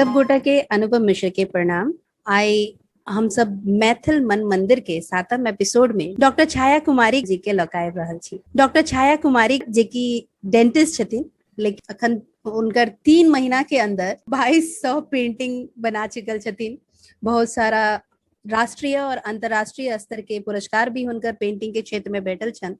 सब गोटा के अनुपम मिश्र के प्रणाम। आई हम सब मैथिल मन मंदिर के 7म एपिसोड में डॉक्टर छाया कुमारी जी के लौकायब रहल छी। डॉक्टर छाया कुमारी जी की डेंटिस्ट छथिन, लेकिन अखन उनकर 3 महीना के अंदर 2200 पेंटिंग बना चुकल छथिन। बहुत सारा राष्ट्रीय और अंतर्राष्ट्रीय स्तर के पुरस्कार भी हुनकर पेंटिंग के क्षेत्र में भेटल छन।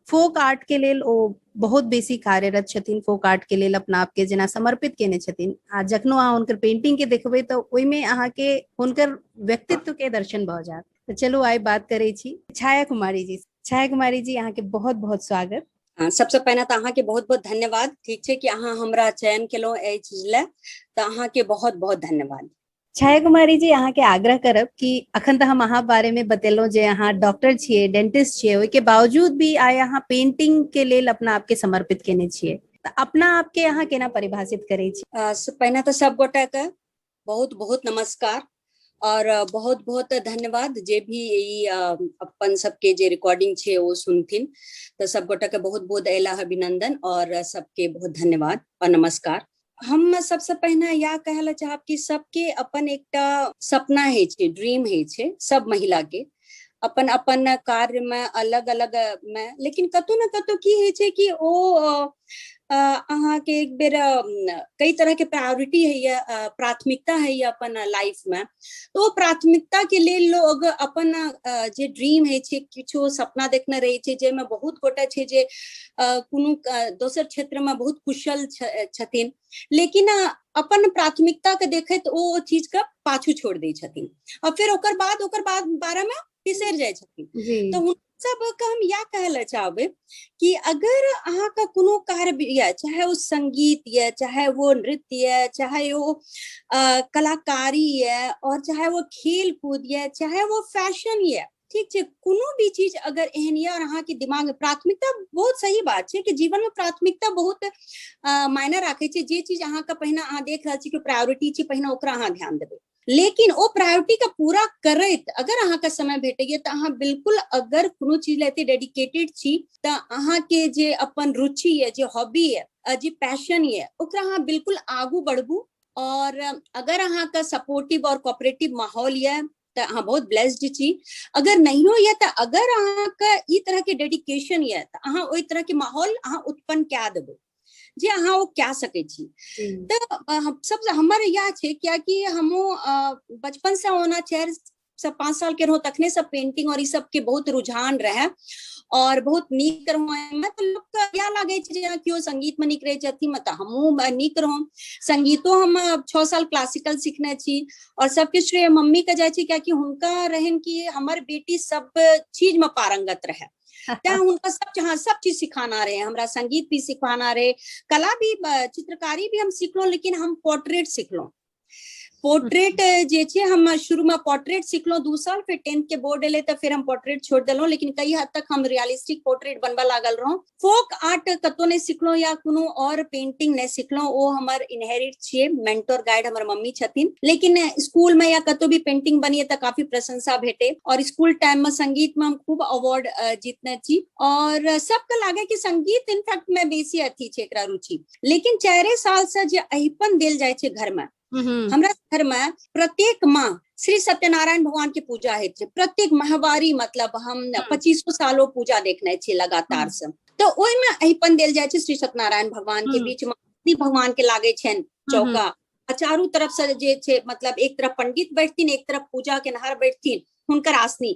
फोक आर्ट के लेल ओ बहुत बेसी कार्यरत छथिन। फोक आर्ट के लेल अपना आप के जेना समर्पित केने छथिन। आ जखनो अहाँ हुनकर पेंटिंग के देखबै तो ओइ में अहाँ के हुनकर व्यक्तित्व के दर्शन भ जात। तो चलो आइ बात करै छी छाया कुमारी जी। छाया कुमारी जी, अहाँ के बहुत बहुत स्वागत। सबसे पहले तो अहाँ के बहुत बहुत धन्यवाद। ठीक है कि अहाँ हमरा चयन केलो ए चीज ले, तो अहाँ के बहुत बहुत धन्यवाद। छाया कुमारी जी, अहाँ के आग्रह करब कि अखन तो हम अहाँ बारे में बतेलो जे अहाँ डॉक्टर छिए, डेंटिस्ट छिए, ओइ के बावजूद भी आइ अहाँ पेंटिंग के लेल अपना आप के समर्पित केने छिए। तो अपना आप के अहाँ केना परिभाषित करै छी? पहले तो सब गोटा के बहुत बहुत नमस्कार और बहुत बहुत धन्यवाद जे भी ई अपन सबके जे रिकॉर्डिंग छे वो सुनथिन। तो सब गोटा के बहुत बहुत अयला अभिनंदन और सबके बहुत धन्यवाद और नमस्कार। हम सबसे पहले या कहला चाहब कि सबके अपन एकटा सपना है छे, ड्रीम है छे, सब महिला के अपन अपन कार्य में अलग अलग में, लेकिन कतौ न कतौ की है छे कि ओ अहाँ के एक बेर कई तरह के प्रायोरिटी है या प्राथमिकता है या अपन लाइफ में। तो प्राथमिकता के लिए लोग अपन जे ड्रीम है छे, किछो सपना देखने रहे छे, जे में बहुत गोटा छे जे कोनो दोसर क्षेत्र में बहुत कुशल छथिन, लेकिन अपन प्राथमिकता के देखैत ओ चीज के पाछू छोड़ दै छथिन और फिर ओकर बाद बारे में बिसर जाय छथिन। तो सब का हम या कहला चाहबे कि अगर अहाँ का कोनो कार्य या चाहे वो संगीत या चाहे वो नृत्य या चाहे वो कलाकारी या और चाहे वो खेल कूद या चाहे वो फैशन या, ठीक है, कोनो भी चीज अगर एहन या और अहाँ के दिमाग में प्राथमिकता, बहुत सही बात है कि जीवन में प्राथमिकता बहुत मायने राखे छे। जे चीज अहाँ का पहिने अहाँ देख रहल छी कि प्रायोरिटी छे, पहिने ओकरा अहाँ ध्यान देबे, लेकिन ओ प्रायोरिटी का पूरा करैत अगर अहाँ का समय भेटैया तो अहाँ बिल्कुल अगर कोनो चीज लेते डेडिकेटेड छी तो अहाँ के जे अपन रुचि है, जे हॉबी है, जे पैशन है, ओकरा अहाँ बिल्कुल आगू बढ़बू। और अगर अहाँ का सपोर्टिव और कोऑपरेटिव माहौल है तो अहाँ बहुत ब्लेस्ड छी। अगर नहीं हो या तो अगर अहाँ का ई तरह के डेडिकेशन है तो अहाँ ओई तरह के माहौल अहाँ उत्पन्न क्या देबो जे अहाँ वो क्या सके छी। तो सब हमारे यहाँ छे क्या कि हमो बचपन से होना 4 से 5 साल के रहो तखने सब पेंटिंग और ई सब के बहुत रुझान रहे और बहुत नीक रहो। मैं तो लोग का या लागे छे जे क्यों संगीत में नीक रहे छथि, मत हमहु नीक रहो। संगीतो हम 6 साल क्लासिकल सीखने छी और सबके श्रेय मम्मी का जाय छी, क्या कि हुनका रहन कि हमर बेटी सब चीज में पारंगत रहे। उनका सब चीज सिखाना रहे, हमरा संगीत भी सिखाना रहे, कला भी, चित्रकारी भी हम सीखलो, लेकिन हम पोर्ट्रेट सीखलो। पोर्ट्रेट जे छे हम शुरू में पोर्ट्रेट सीखलो 2 साल, फिर 10th के बोर्ड एले तो फिर हम पोर्ट्रेट छोड़ देलो, लेकिन कई हद तक हम रियलिस्टिक पोर्ट्रेट बनवा लागल रहो। फोक आर्ट कतो नहीं सीखलो या कोनो और पेंटिंग नहीं सीखलो, वो हमर इनहेरिट छे। मेंटर गाइड हमर मम्मी छथिन, लेकिन स्कूल में या कतो भी पेंटिंग बनिए तो काफी प्रशंसा भेटे और स्कूल टाइम में संगीत में हम खूब अवार्ड जीतने छी और सबके लागे कि संगीत इनफैक्ट में बेसी अथी छे एकरा रुचि। लेकिन 4 साल से जे अहिपन देल जाय छे घर में, हमरा घर में प्रत्येक माँ श्री सत्यनारायण भगवान की पूजा है छे, प्रत्येक माहवारी, मतलब हम 25 सालों पूजा देखने छे लगातार से। तो ओइ में अहिपन देल जाय छे श्री सत्यनारायण भगवान के बीच में भगवान के लागे छेन चौका, चारू तरफ से जे छे, मतलब एक तरफ पंडित बैठतीन, एक तरफ पूजा के नहार बैठतीन, हुनकर आसनी।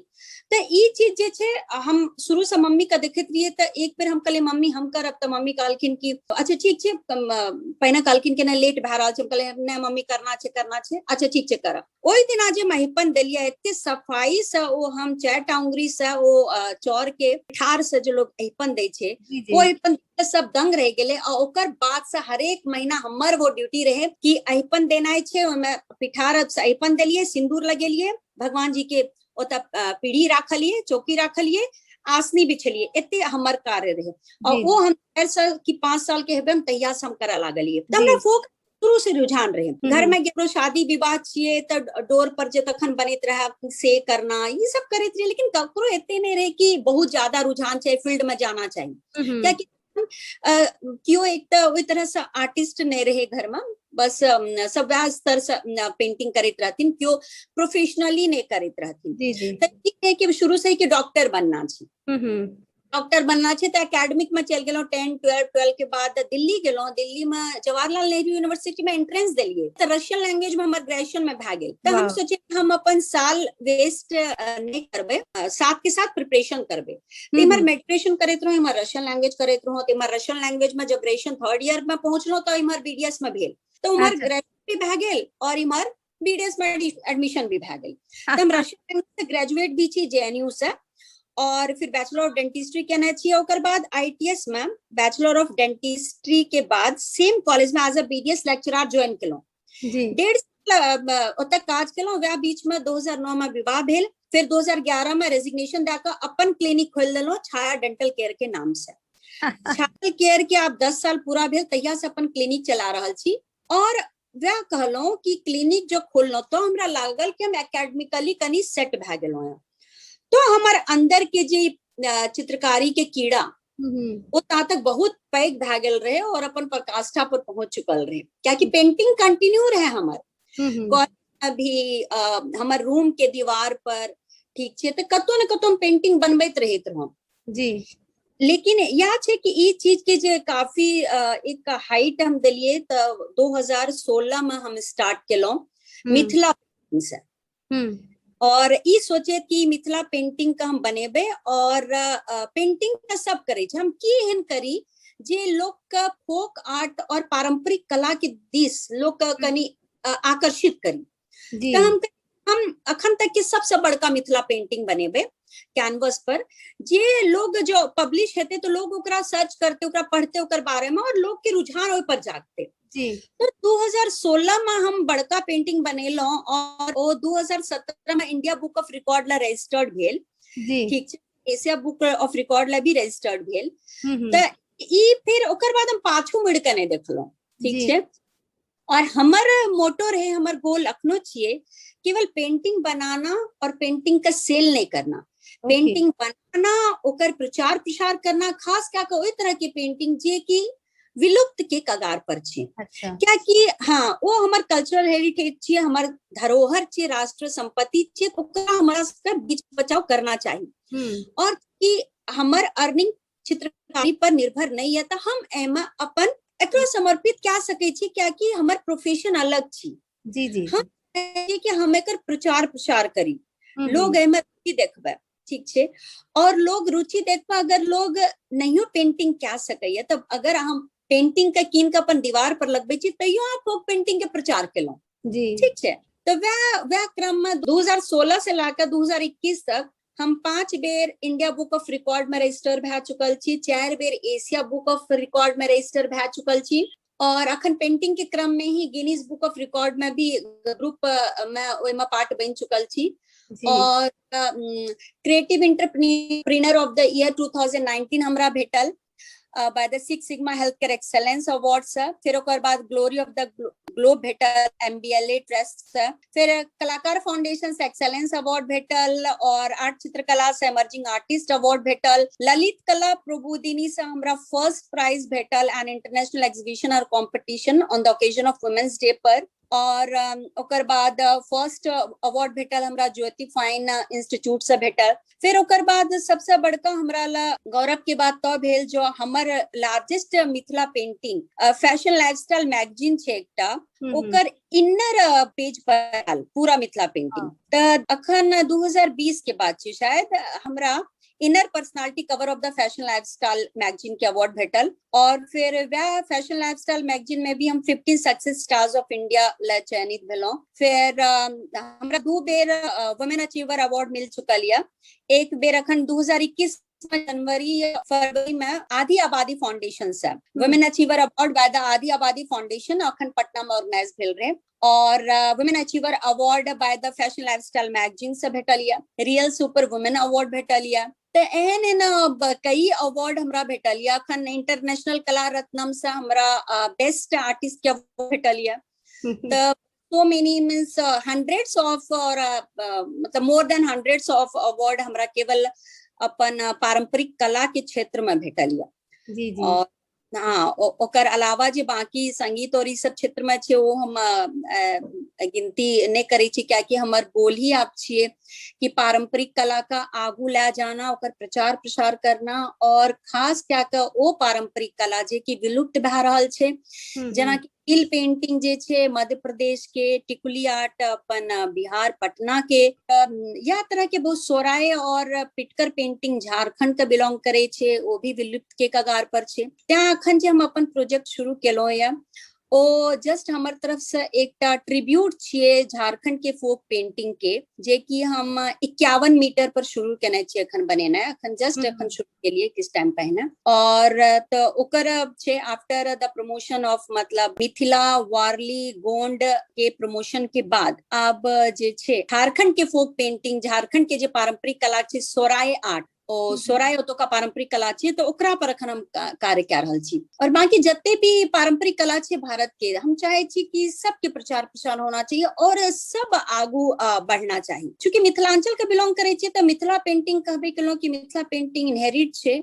तो ई चीज जे छे हम शुरू से मम्मी का देखत रहिए। तो एक बेर हम कहले मम्मी हम करब, तो मम्मी कहलखिन कि अच्छा ठीक छे, पहिने कहलखिन कि ना लेट भए रहल छे, हम कहले ना मम्मी करना छे, अच्छा ठीक छे करब। ओइ दिन आज महिपन देलिए एते सफाई से, ओ हम 4टा उंगली से ओ चौर के ठार से जो लोग अहिपन दै छे, ओ अहिपन सब दंग रह गेले। और ओकर बाद से हर एक महीना हमर वो ड्यूटी रहे कि अहिपन देनाय छे, ओमे पिठार से अहिपन देलिए, सिंदूर लगेलिए, भगवान जी के ओता पीढ़ी राखलिए, चौकी राखलिए, आसनी बिछलिए, एते हमर कार्य रहे। और वो हम 5 साल के हेबे हम तहिया से हम करे लागलिए। त हमरा फोक शुरू से रुझान रहे। घर में केकरो शादी विवाह छिए तो डोर पर जे तखन बनैत रहे से करना, ये सब करैत रहे, लेकिन ककरो एते नहीं रहे कि बहुत ज्यादा रुझान छै, फील्ड में जाना चाहिए। क्या कि क्यों एक तो वही तरह से आर्टिस्ट नहीं रहे घर में, बस सब वह स्तर से पेंटिंग करते रहती, क्यों प्रोफेशनली नहीं करते रहती। जी जी। तो ठीक है कि शुरू से ही कि डॉक्टर बनना चाहिए, डॉक्टर बनना चाहिए। तो एकेडमिक में चल गए 10, 12 के बाद दिल्ली गेलो, दिल्ली में जवाहरलाल नेहरू यूनिवर्सिटी में एंट्रेंस दिलिए, तो रशियन लैंग्वेज में हमारे ग्रेजुएशन में भाग गए। तो हम सोचे हम अपन साल वेस्ट नहीं करबे, साथ के साथ प्रिपरेशन करबे। तो हमारे मेडिटेशन करते रहो, हमारे रशियन लैंग्वेज करते रहो। तो हमारे रशियन लैंग्वेज में जब ग्रेजुएशन 3rd ईयर में पहुंच लो तो हमारे बीडीएस में भेल, तो हमारे ग्रेजुएट भी भाग गए और हमारे बीडीएस में एडमिशन भी भाग गई। तो हम रशियन लैंग्वेज से ग्रेजुएट भी छी जेएनयू से, और फिर बैचलर ऑफ डेंटिस्ट्री कहना चाहिए। और बाद आईटीएस में बैचलर ऑफ डेंटिस्ट्री के बाद सेम कॉलेज में as a BDS lecturer join कलो, 1.5 साल तक काज कलो। वह बीच में 2009 में विवाह भेल, फिर 2011 में रेजिग्नेशन देकर अपन क्लिनिक खोल दिलो छाया डेंटल केयर के नाम से। छाया केयर के आप 10 साल पूरा भेल तहिया से अपन क्लिनिक चला रहा छी। और वह कहलो कि क्लिनिक जो खोलनो तो हमरा लागल कि हम एकेडमिकली कनी सेट भए गेलो, तो हमारे अंदर के जी चित्रकारी के कीड़ा वो ता तक बहुत पैग भए गेल रहे और अपन प्रकाष्ठा पर पहुंच चुकल रहे, क्या कि पेंटिंग कंटिन्यू रहे हमारे अभी हमारे रूम के दीवार पर, ठीक छे, तो कतो न कतो हम पेंटिंग बनबैत रहत रहो जी। लेकिन यह छे कि ई चीज के जे काफी एक हाइट हम दिलिए, तो 2016 में हम स्टार्ट केलो मिथिला से, और ई सोचे कि मिथिला पेंटिंग का हम बनेबे। और पेंटिंग का सब करे हम की एहन करी जे लोग का फोक आर्ट और पारंपरिक कला के दिस लोग का कनी आकर्षित करी। तो हम अखन तक के सबसे बड़का मिथिला पेंटिंग बनेबे कैनवस पर, जे लोग जो पब्लिश हेते तो लोग ओकरा सर्च करते, ओकरा पढ़ते ओकर बारे में, और लोग के रुझान ओय पर जागते जी। तो 2016 में हम बड़का पेंटिंग बनेलो, और वो 2017 में इंडिया बुक ऑफ रिकॉर्ड ला रजिस्टर्ड भेल, ठीक छे, एशिया बुक ऑफ रिकॉर्ड ला भी रजिस्टर्ड भेल। तो ई फिर ओकर बाद हम पाछू मुड़ के नहीं देखलो, ठीक छे। और हमर मोटो रहे, हमर गोल अखनो छिए केवल पेंटिंग बनाना और पेंटिंग का सेल नहीं करना, पेंटिंग बनाना ओकर प्रचार प्रसार करना, खास क्या ओई तरह के पेंटिंग जे की विलुप्त के कगार पर छे। अच्छा। क्या कि हाँ वो हमार कल्चरल हेरिटेज छे, हमार धरोहर छे, राष्ट्र संपत्ति छे, ओकरा हमरा सबके बीच बचाव करना चाहिए। और कि हमार अर्निंग चित्रकारी पर निर्भर नहीं है, तो हम एमा अपन एकरा समर्पित क्या सके छी, क्या कि हमार प्रोफेशन अलग छी जी जी। हम कि हम एकर प्रचार प्रसार करी, लोग एमा रुचि देखबे, ठीक छे। और लोग रुचि देखबा, अगर लोग नहीं पेंटिंग क्या सके, तब अगर हम पेंटिंग का कीन का अपन दीवार पर लगबे छी, तैयो आप फोक पेंटिंग के प्रचार केलो जी, ठीक छे। तो वह क्रम में 2016 से लाकर 2021 तक हम 5 बेर इंडिया बुक ऑफ रिकॉर्ड में रजिस्टर भए चुकल छी, 4 बेर एशिया बुक ऑफ रिकॉर्ड में रजिस्टर भए चुकल छी, और अखन पेंटिंग के क्रम में ही गिनीज बुक ऑफ रिकॉर्ड में भी ग्रुप में ओइमा पार्ट बन चुकल छी। और creative entrepreneur of the year 2019 हमरा भेटल by the Six Sigma Healthcare Excellence Awards से, फिर ओकर बाद ग्लोरी ऑफ द ग्लोब भेटल MBLA ट्रस्ट से, फिर कलाकार फाउंडेशन से एक्सेलेंस अवार्ड भेटल, और आर्ट चित्रकला से इमर्जिंग आर्टिस्ट अवार्ड भेटल, ललित कला प्रबोधिनी से हमरा फर्स्ट प्राइज भेटल एन इंटरनेशनल एग्जीबिशन और competition on the occasion of women's day पर। और ओकर बाद फर्स्ट अवार्ड भेटल हमरा ज्योति फाइन इंस्टीट्यूट से भेटल। फिर ओकर बाद सबसे बड़का हमरा ला गौरव के बात तो भेल जो हमर largest Mithila painting fashion lifestyle magazine छे एकटा, ओकर इनर पेज पर पूरा मिथिला पेंटिंग। त अखन 2020 के बाद छे शायद हमरा inner personality cover of the fashion lifestyle magazine के अवार्ड भेटल। और फिर वह फैशन लाइफस्टाइल मैगजीन में भी हम 15 सक्सेस स्टार्स ऑफ इंडिया ला चयनित भेलो। फिर हमरा 2 बेर वुमेन अचीवर अवार्ड मिल चुकल या, एक बेर अखन 2021 जनवरी फरवरी में आदि आबादी फाउंडेशन से women achiever award by the आदि आबादी फाउंडेशन अखन पटना में ऑर्गेनाइज भेल रहे। और women achiever award by the fashion lifestyle magazine से भेटलिया, रियल सुपर वुमेन अवार्ड भेटलिया। तो एहन कई अवार्ड हमरा भेटलिया। अखन इंटरनेशनल कला रत्नम से हमरा बेस्ट आर्टिस्ट के अवार्ड भेटलिया। तो so many means hundreds of और मतलब more than hundreds of award हमरा केवल अपन पारंपरिक कला के क्षेत्र में भेटलिया। जी जी। और हाँ ओकर अलावा जे बाकी संगीत और ई सब क्षेत्र में छे वो हम गिनती नहीं करे छी, क्या कि हमर गोल ही आप छिए कि पारंपरिक कला का आगू ले जाना, ओकर प्रचार प्रसार करना, और खास क्या का ओ पारंपरिक कला जे कि विलुप्त भए रहल छे, जना कि तिल पेंटिंग जे छे मध्य प्रदेश के, टिकुली आर्ट अपन बिहार पटना के, या तरह के बहुत सोराय और पिटकर पेंटिंग झारखंड के बिलोंग करे छे, वो भी विलुप्त के कगार पर छे। त्या अखन जे हम अपन प्रोजेक्ट शुरू केलो या ओ जस्ट हमर तरफ से एकटा ट्रिब्यूट छिए झारखंड के फोक पेंटिंग के, जे कि हम 51 मीटर पर शुरू केने छिए अखन बनेना, अखन जस्ट अखन शुरू केलिए किस टाइम पहले। और तो ओकर छे आफ्टर द प्रमोशन ऑफ मतलब मिथिला वारली गोंड के प्रमोशन के बाद अब जे छे झारखंड के फोक पेंटिंग, झारखंड के जे पारंपरिक कला छे सोराय आर्ट, ओ सोराय ओतो का पारंपरिक कला छे, तो ओकरा पर अखन हम कार्य कर रहल छी। और बाकी जते भी पारंपरिक कला छे भारत के, हम चाहे छी कि सबके प्रचार प्रसार होना चाहिए और सब आगू बढ़ना चाहिए। चूंकि मिथिलांचल के बिलोंग करे छे तो मिथिला पेंटिंग कहबे केलो कि मिथिला पेंटिंग इनहेरिट छे,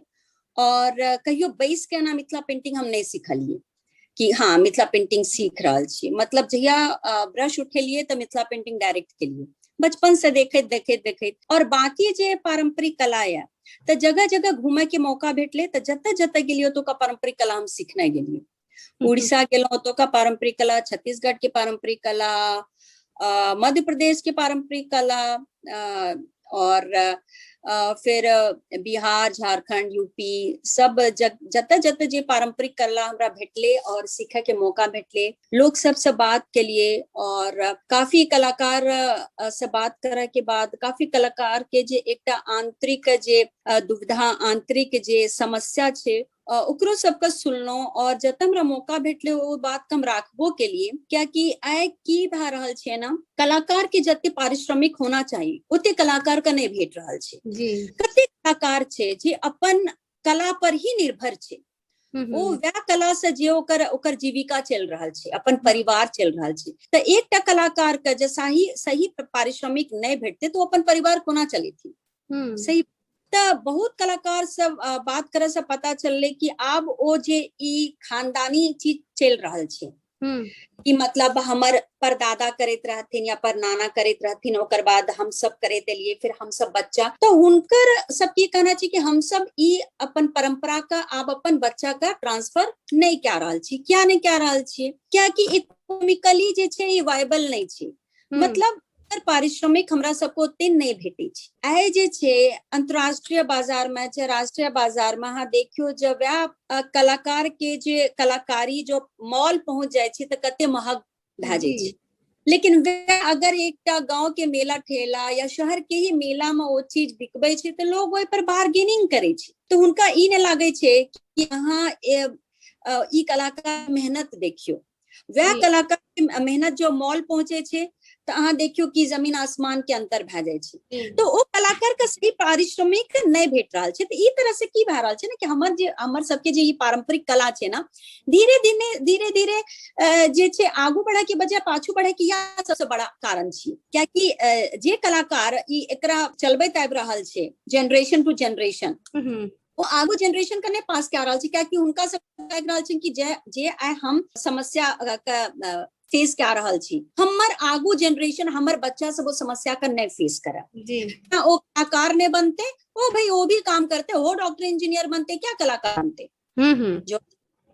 और कहियो बैस के ना मिथिला पेंटिंग हम नहीं सिखलिए कि हाँ मिथिला पेंटिंग सीख रहल छी, मतलब जहिया ब्रश उठेलिए तो मिथिला पेंटिंग डायरेक्ट केलिए बचपन से देखैत देखैत देखैत। और बाकी जे पारंपरिक कला या तो जगह जगह घूमे के मौका भेटले तो जते जते गेलियो तो का पारंपरिक कला हम सीखने गेलिए। उड़ीसा गेलो तो का पारंपरिक कला, छत्तीसगढ़ के पारंपरिक कला, मध्य प्रदेश के पारंपरिक कला, और फिर बिहार झारखंड यूपी सब जते जते जे पारंपरिक कला हमरा भेटले और सीखे के मौका भेटले, लोग सब से बात के लिए, और काफी कलाकार से बात करे के बाद काफी कलाकार के जे एकटा आंतरिक जे दुविधा, आंतरिक जे समस्या छे ओकरो सबके सुनलो, और जते हमरा मौका भेटले वो बात कम राखबो के लिए, क्या कि आइ की भए रहल छे ना, कलाकार के जते पारिश्रमिक होना चाहिए ओते कलाकार का नहीं भेट रहल छे। कते कलाकार छे जे अपन कला पर ही निर्भर छे, ओ वह कला से जे ओकर जीविका चल रहल छे, अपन परिवार चल रहल छे, तो एकटा कलाकार के जे सही पारिश्रमिक नहीं भेटते तो अपन परिवार कोना चलेथी। सही तो बहुत कलाकार सब बात करे से पता चलले कि अब ओ जे ई खानदानी चीज चल रहल छे, कि मतलब हमर परदादा करैत रहथिन या परनाना करैत रहथिन, ओकर बाद हम सब करैत एलिए, फिर हम सब बच्चा, तो हुनकर सबके कहना छी कि हम सब ई अपन परंपरा का आब अपन बच्चा का ट्रांसफर नहीं क्या रहल छी। क्या नहीं क्या रहल छी, क्या कि इकोनॉमिकली जे छे ई वायबल नहीं छे, मतलब पारिश्रमिक हमरा सबको ओते नहीं भेटे छे। आइ जे छे अंतरराष्ट्रीय बाजार में चाहे राष्ट्रीय बाजार में हाँ देखियो जब कलाकार के जे कलाकारी जो मॉल पहुंच जाए छे तो कते महग भए जाए छे, लेकिन वे अगर एक गांव के मेला ठेला या शहर के ही मेला में वो चीज बिकबे छे तो लोग ओइ पर बार्गेनिंग करे छे, तो उनका ई ने लागे छे कि हाँ ई कलाकार मेहनत देखियो, वह कलाकार के मेहनत जो मॉल पहुंचे छे तो अहाँ देखियो कि जमीन आसमान के अंतर भए जाए छे, तो ओ कलाकार का सही पारिश्रमिक नहीं भेट रहल छे। तो ई तरह से की भए रहल छे ना कि हमर सबके जे ई पारंपरिक कला छे ना धीरे धीरे जे छे आगू बढ़े के बजाय पाछू बढ़े के यह सबसे बड़ा कारण छे, क्या कि जे कलाकार ई एकरा चलबैत आबि रहल छे जनरेशन टू जनरेशन, वो आगू जनरेशन का नहीं पास क्या रहल छे, क्या कि उनका सब लाग रहल छे कि जे आइ हम समस्या का फेस क्या रहल छी, हमर आगू जनरेशन हमर बच्चा सब वो समस्या का नहीं फेस करे जी। वो कलाकार ने बनते, ओ भाई वो भी काम करते, वो डॉक्टर इंजीनियर बनते, क्या कलाकार बनते। जो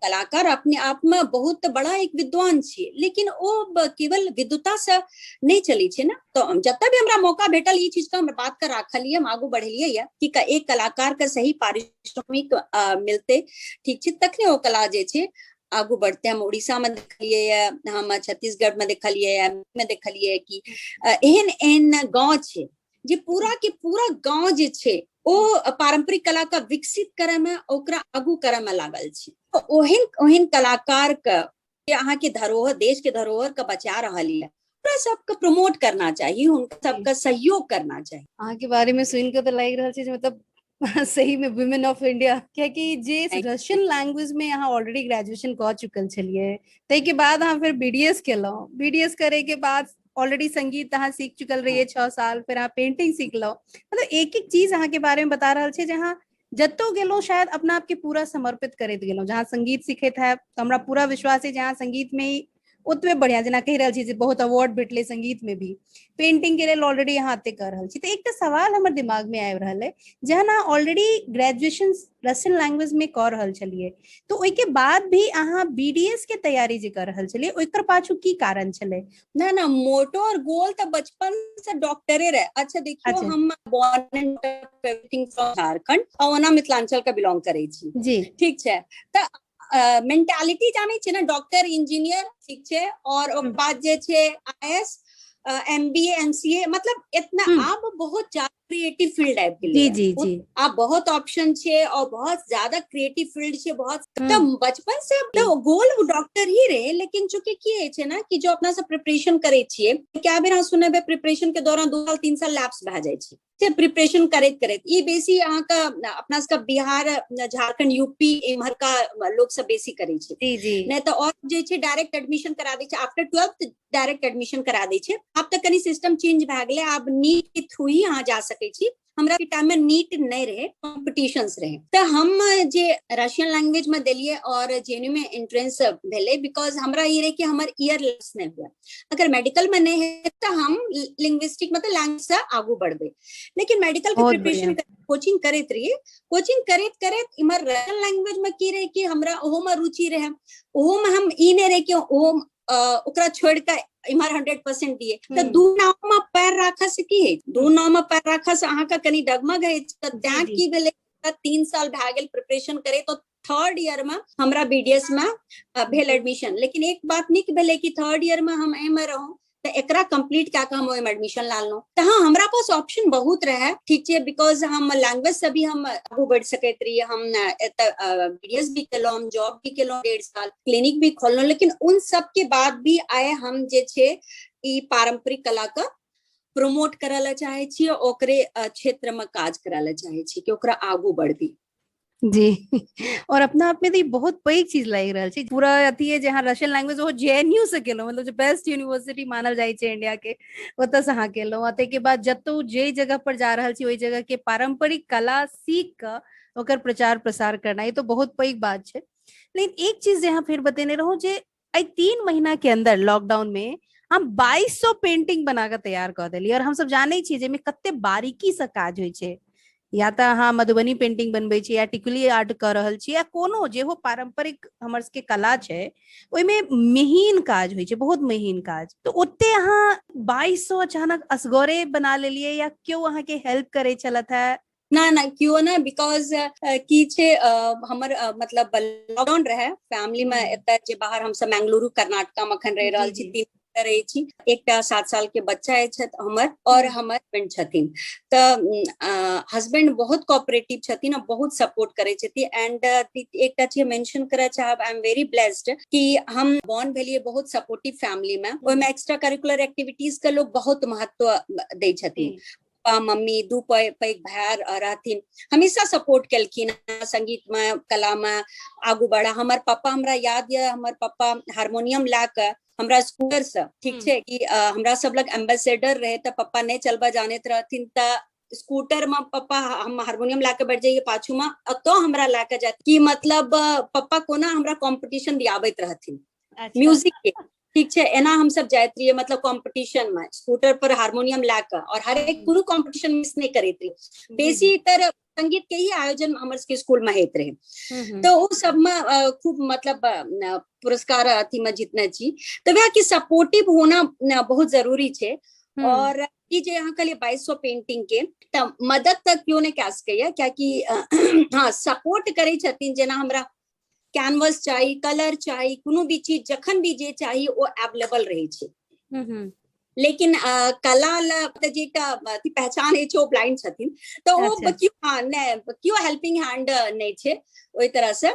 कलाकार अपने आप में बहुत बड़ा एक विद्वान छे, लेकिन वो केवल विद्वता से नहीं चली छे ना। तो जब भी हमरा मौका भेटल ई चीज का हम बात कर राखलिए, हम आगू बढ़लिए या कि एक कलाकार का सही पारिश्रमिक मिलते ठीक छे तखने वो कला जे छे आगू बढ़ते। हम उड़ीसा में देखलिए, हम छत्तीसगढ़ में देखलिए कि एहन एहन गांव छे जे पूरा के पूरा गांव जे छे ओ पारंपरिक कला का विकसित करे में, ओकरा आगू करे में लागल छे। तो ओहन कलाकार का अहाँ के धरोहर, देश के धरोहर का बचा रहल है, पूरा सबके प्रमोट करना चाहिए, उनका सबका सहयोग करना चाहिए। अहाँ के बारे में सुन के तो लग रहा छे मतलब सही में वुमेन ऑफ इंडिया, क्या कि जे रशियन लैंग्वेज में यहाँ ऑलरेडी ग्रेजुएशन कह चुकल छलिए, तै के बाद हाँ फिर बीडीएस केलो, बीडीएस करे के बाद ऑलरेडी संगीत अहाँ सीख चुकल रहिए 6 साल, फिर अहाँ पेंटिंग सीख लो, मतलब एक एक चीज अहाँ के बारे में बता रहल छे जहाँ जतो गेलो शायद अपना आपके पूरा समर्पित करते गेलो, जहाँ संगीत सीखे था तो हमरा पूरा विश्वास है जहाँ संगीत में ही उतबे बढ़िया, जना कह रहल छी जे बहुत अवार्ड भेटले संगीत में भी, पेंटिंग के लिए ऑलरेडी यहाँ ते कर रहल छी। तो एक सवाल हमर दिमाग में आबि रहल है, जहाँ ना ऑलरेडी ग्रेजुएशन रशियन लैंग्वेज में कर रहल छलिए, तो ओइ के बाद भी अहाँ बीडीएस के तैयारी जे कर रहल छलिए, ओकर पाछू की कारण छले? ना ना, मोटो और गोल तो बचपन से डॉक्टरे रहे। अच्छा देखियो, अच्छा। हम born and everything from Jharkhand और ओना मिथिलांचल का बिलोंग करे छी, जी ठीक छे। तो मेंटालिटी जाने छे ना, डॉक्टर इंजीनियर, ठीक छे, और ओकर बाद जे छे आईएएस, एमबीए एमसीए, मतलब इतना आप बहुत ज्यादा क्रिएटिव फील्ड है के जी लिए, जी जी आप बहुत ऑप्शन छे और बहुत ज्यादा क्रिएटिव फील्ड छे, बहुत। तो बचपन से तो गोल वो डॉक्टर ही रहे, लेकिन चूंकि किए छे ना कि जो अपना से प्रिपरेशन करे छिए, क्या बेरा सुने बे प्रिपरेशन के दौरान 2 साल 3 साल लैप्स भा जाय छे, से प्रिपरेशन करत ये बेसी यहाँ का अपना सबका बिहार झारखंड यूपी इमहर का लोग सब बेसी करे छे। जी जी नहीं तो और जे छे डायरेक्ट एडमिशन करा दे छे, आफ्टर 12th डायरेक्ट एडमिशन करा दे छे। अब तक कनी सिस्टम चेंज भ गेले, आप नीट के थ्रू ही यहाँ जा सके छी। हमरा के टाइम में नीट नहीं रहे, कॉम्पिटिशंस रहे, तो हम जे रशियन लैंग्वेज में दिलिए और जेएनयू में एंट्रेंस भेले, बिकॉज हमरा ये रहे कि हमर ईयर लेस नहीं हुआ। अगर मेडिकल में नहीं है तो हम लिंग्विस्टिक मतलब लैंग्वेज से आगू बढ़बे, लेकिन मेडिकल के प्रिपरेशन कोचिंग करत रहिए, कोचिंग करत इमर रशियन लैंग्वेज में की रहे कि हमरा ओहो में रुचि रहे, ओहो में हम ई नहीं रहे कि ओहो ओकरा छोड़ के इमहर 100% दिए। तो दू नाव में पैर राखा से की है, दू नाव में पैर राखा से अहाँ का कनी डगमग है, तो त्या की भेले 3 साल भ गेल प्रिपरेशन करे, तो थर्ड ईयर में हमरा बीडीएस में भेल एडमिशन। लेकिन एक बात निक भेले कि थर्ड ईयर में हम एम रहूं, तो एकरा कंप्लीट क्या हम ओम एडमिशन लालनो। तो हाँ, हमरा पास ऑप्शन बहुत रहे, ठीक है, बिकॉज हम लैंग्वेज से भी हम आगू बढ़ सकते रहिए। हम बीडीएस भी केलो, हम जॉब भी केलो, 1.5 साल क्लिनिक भी खोलनो, लेकिन उन सब के बाद भी आए हम जे छे ई पारंपरिक कला का प्रमोट करला चाहे छी, ओकरे क्षेत्र में काज करला चाहे छी कि ओकरा आगू बढ़ी। जी और अपना आप में तो बहुत पैघ चीज लागि रहल छै, पूरा अथी है जहाँ रशियन लैंग्वेज वो जेएनयू से केलो, मतलब जो बेस्ट यूनिवर्सिटी मानल जाय छै इंडिया के, ओतऽ से अहाँ केलो। आ के बाद जतो जे जगह पर जा रहल छी ओहि जगह के पारंपरिक कला सीख कर ओकर प्रचार प्रसार करना, ये तो बहुत पैघ बात छै। लेकिन एक चीज जहाँ फिर बतेने रहो, जे 3 महीना के अंदर लॉकडाउन में हम 2200 पेंटिंग बना के तैयार कर देली, और हम सब जाने छी जेमे कते बारीकी से काज होइ छै। या तो अहाँ मधुबनी पेंटिंग बनबै छी, या टिकुली आर्ट कर रहल छी, या कोनो जे हो पारंपरिक हमर सबके कला छै, ओइमे महीन काज होइ छै, बहुत महीन काज। तो ओते अहाँ 2200 अचानक असगरे बना लेलिए, या क्यों अहाँ के हेल्प करे चलत है? ना ना, क्यों ना, बिकॉज की छे हमर मतलब लॉकडाउन रहे फैमिली में, एत जे बाहर हम सब मंगलुरु कर्नाटक में अखन रह रहल छी, 3 रहे छी। एकटा 7 साल के बच्चा है हमर, और हमर हस्बैंड छथिन। तो हस्बैंड बहुत कोऑपरेटिव छथिन और बहुत सपोर्ट करे छथिन। एंड एकटा चीज मेंशन करे चाहब, आई एम वेरी ब्लेस्ड कि हम बॉर्न भेलिए बहुत सपोर्टिव फैमिली में। ओइमे एक्स्ट्रा करिकुलर एक्टिविटीज के लोग बहुत महत्व दै छथिन। पापा मम्मी दू पैघ भाई रहथिन, हमेशा सपोर्ट केलखिन संगीत में, कला में आगू बढ़ा। हमर पापा, हमरा याद है, हमर पापा हारमोनियम ला के हमरा स्कूटर से, ठीक है, कि हमरा सब लग एम्बेसडर रहे, तो पापा नहीं चलबा जानत रहथिन, तो स्कूटर में पापा हम हारमोनियम लाके बैठ जाइए पाछू में, तो हमरा लाके जात कि मतलब पापा को ना हमरा कंपटीशन दियाबैत रहथिन म्यूजिक के, ठीक है, एना हम सब जाइत रहिए, मतलब कंपटीशन में स्कूटर पर हारमोनियम लाकर, और हर एक कोनो कंपटीशन मिस नहीं करे थे। बेसी तर संगीत के ही आयोजन हमर के स्कूल में होत रहे। तो वो सब में खूब मतलब पुरस्कार अथी में जीतने छी। तो वह की सपोर्टिव होना बहुत जरूरी छे। और ई जे यहाँ कल 2200 पेंटिंग के मदद तक क्यों नहीं कह सके, क्या कि हाँ सपोर्ट करे छथिन। जेना हमरा कैनवस चाहिए, कलर चाहिए, कोनो भी चीज जखन भी जे चाहिए वो अवेलेबल रहे छे। लेकिन कला जेटा पहचान है वो ब्लाइंड छथिन, तो वो क्यों हाँ क्यों हेल्पिंग हैंड नहीं छे। ओई तरह से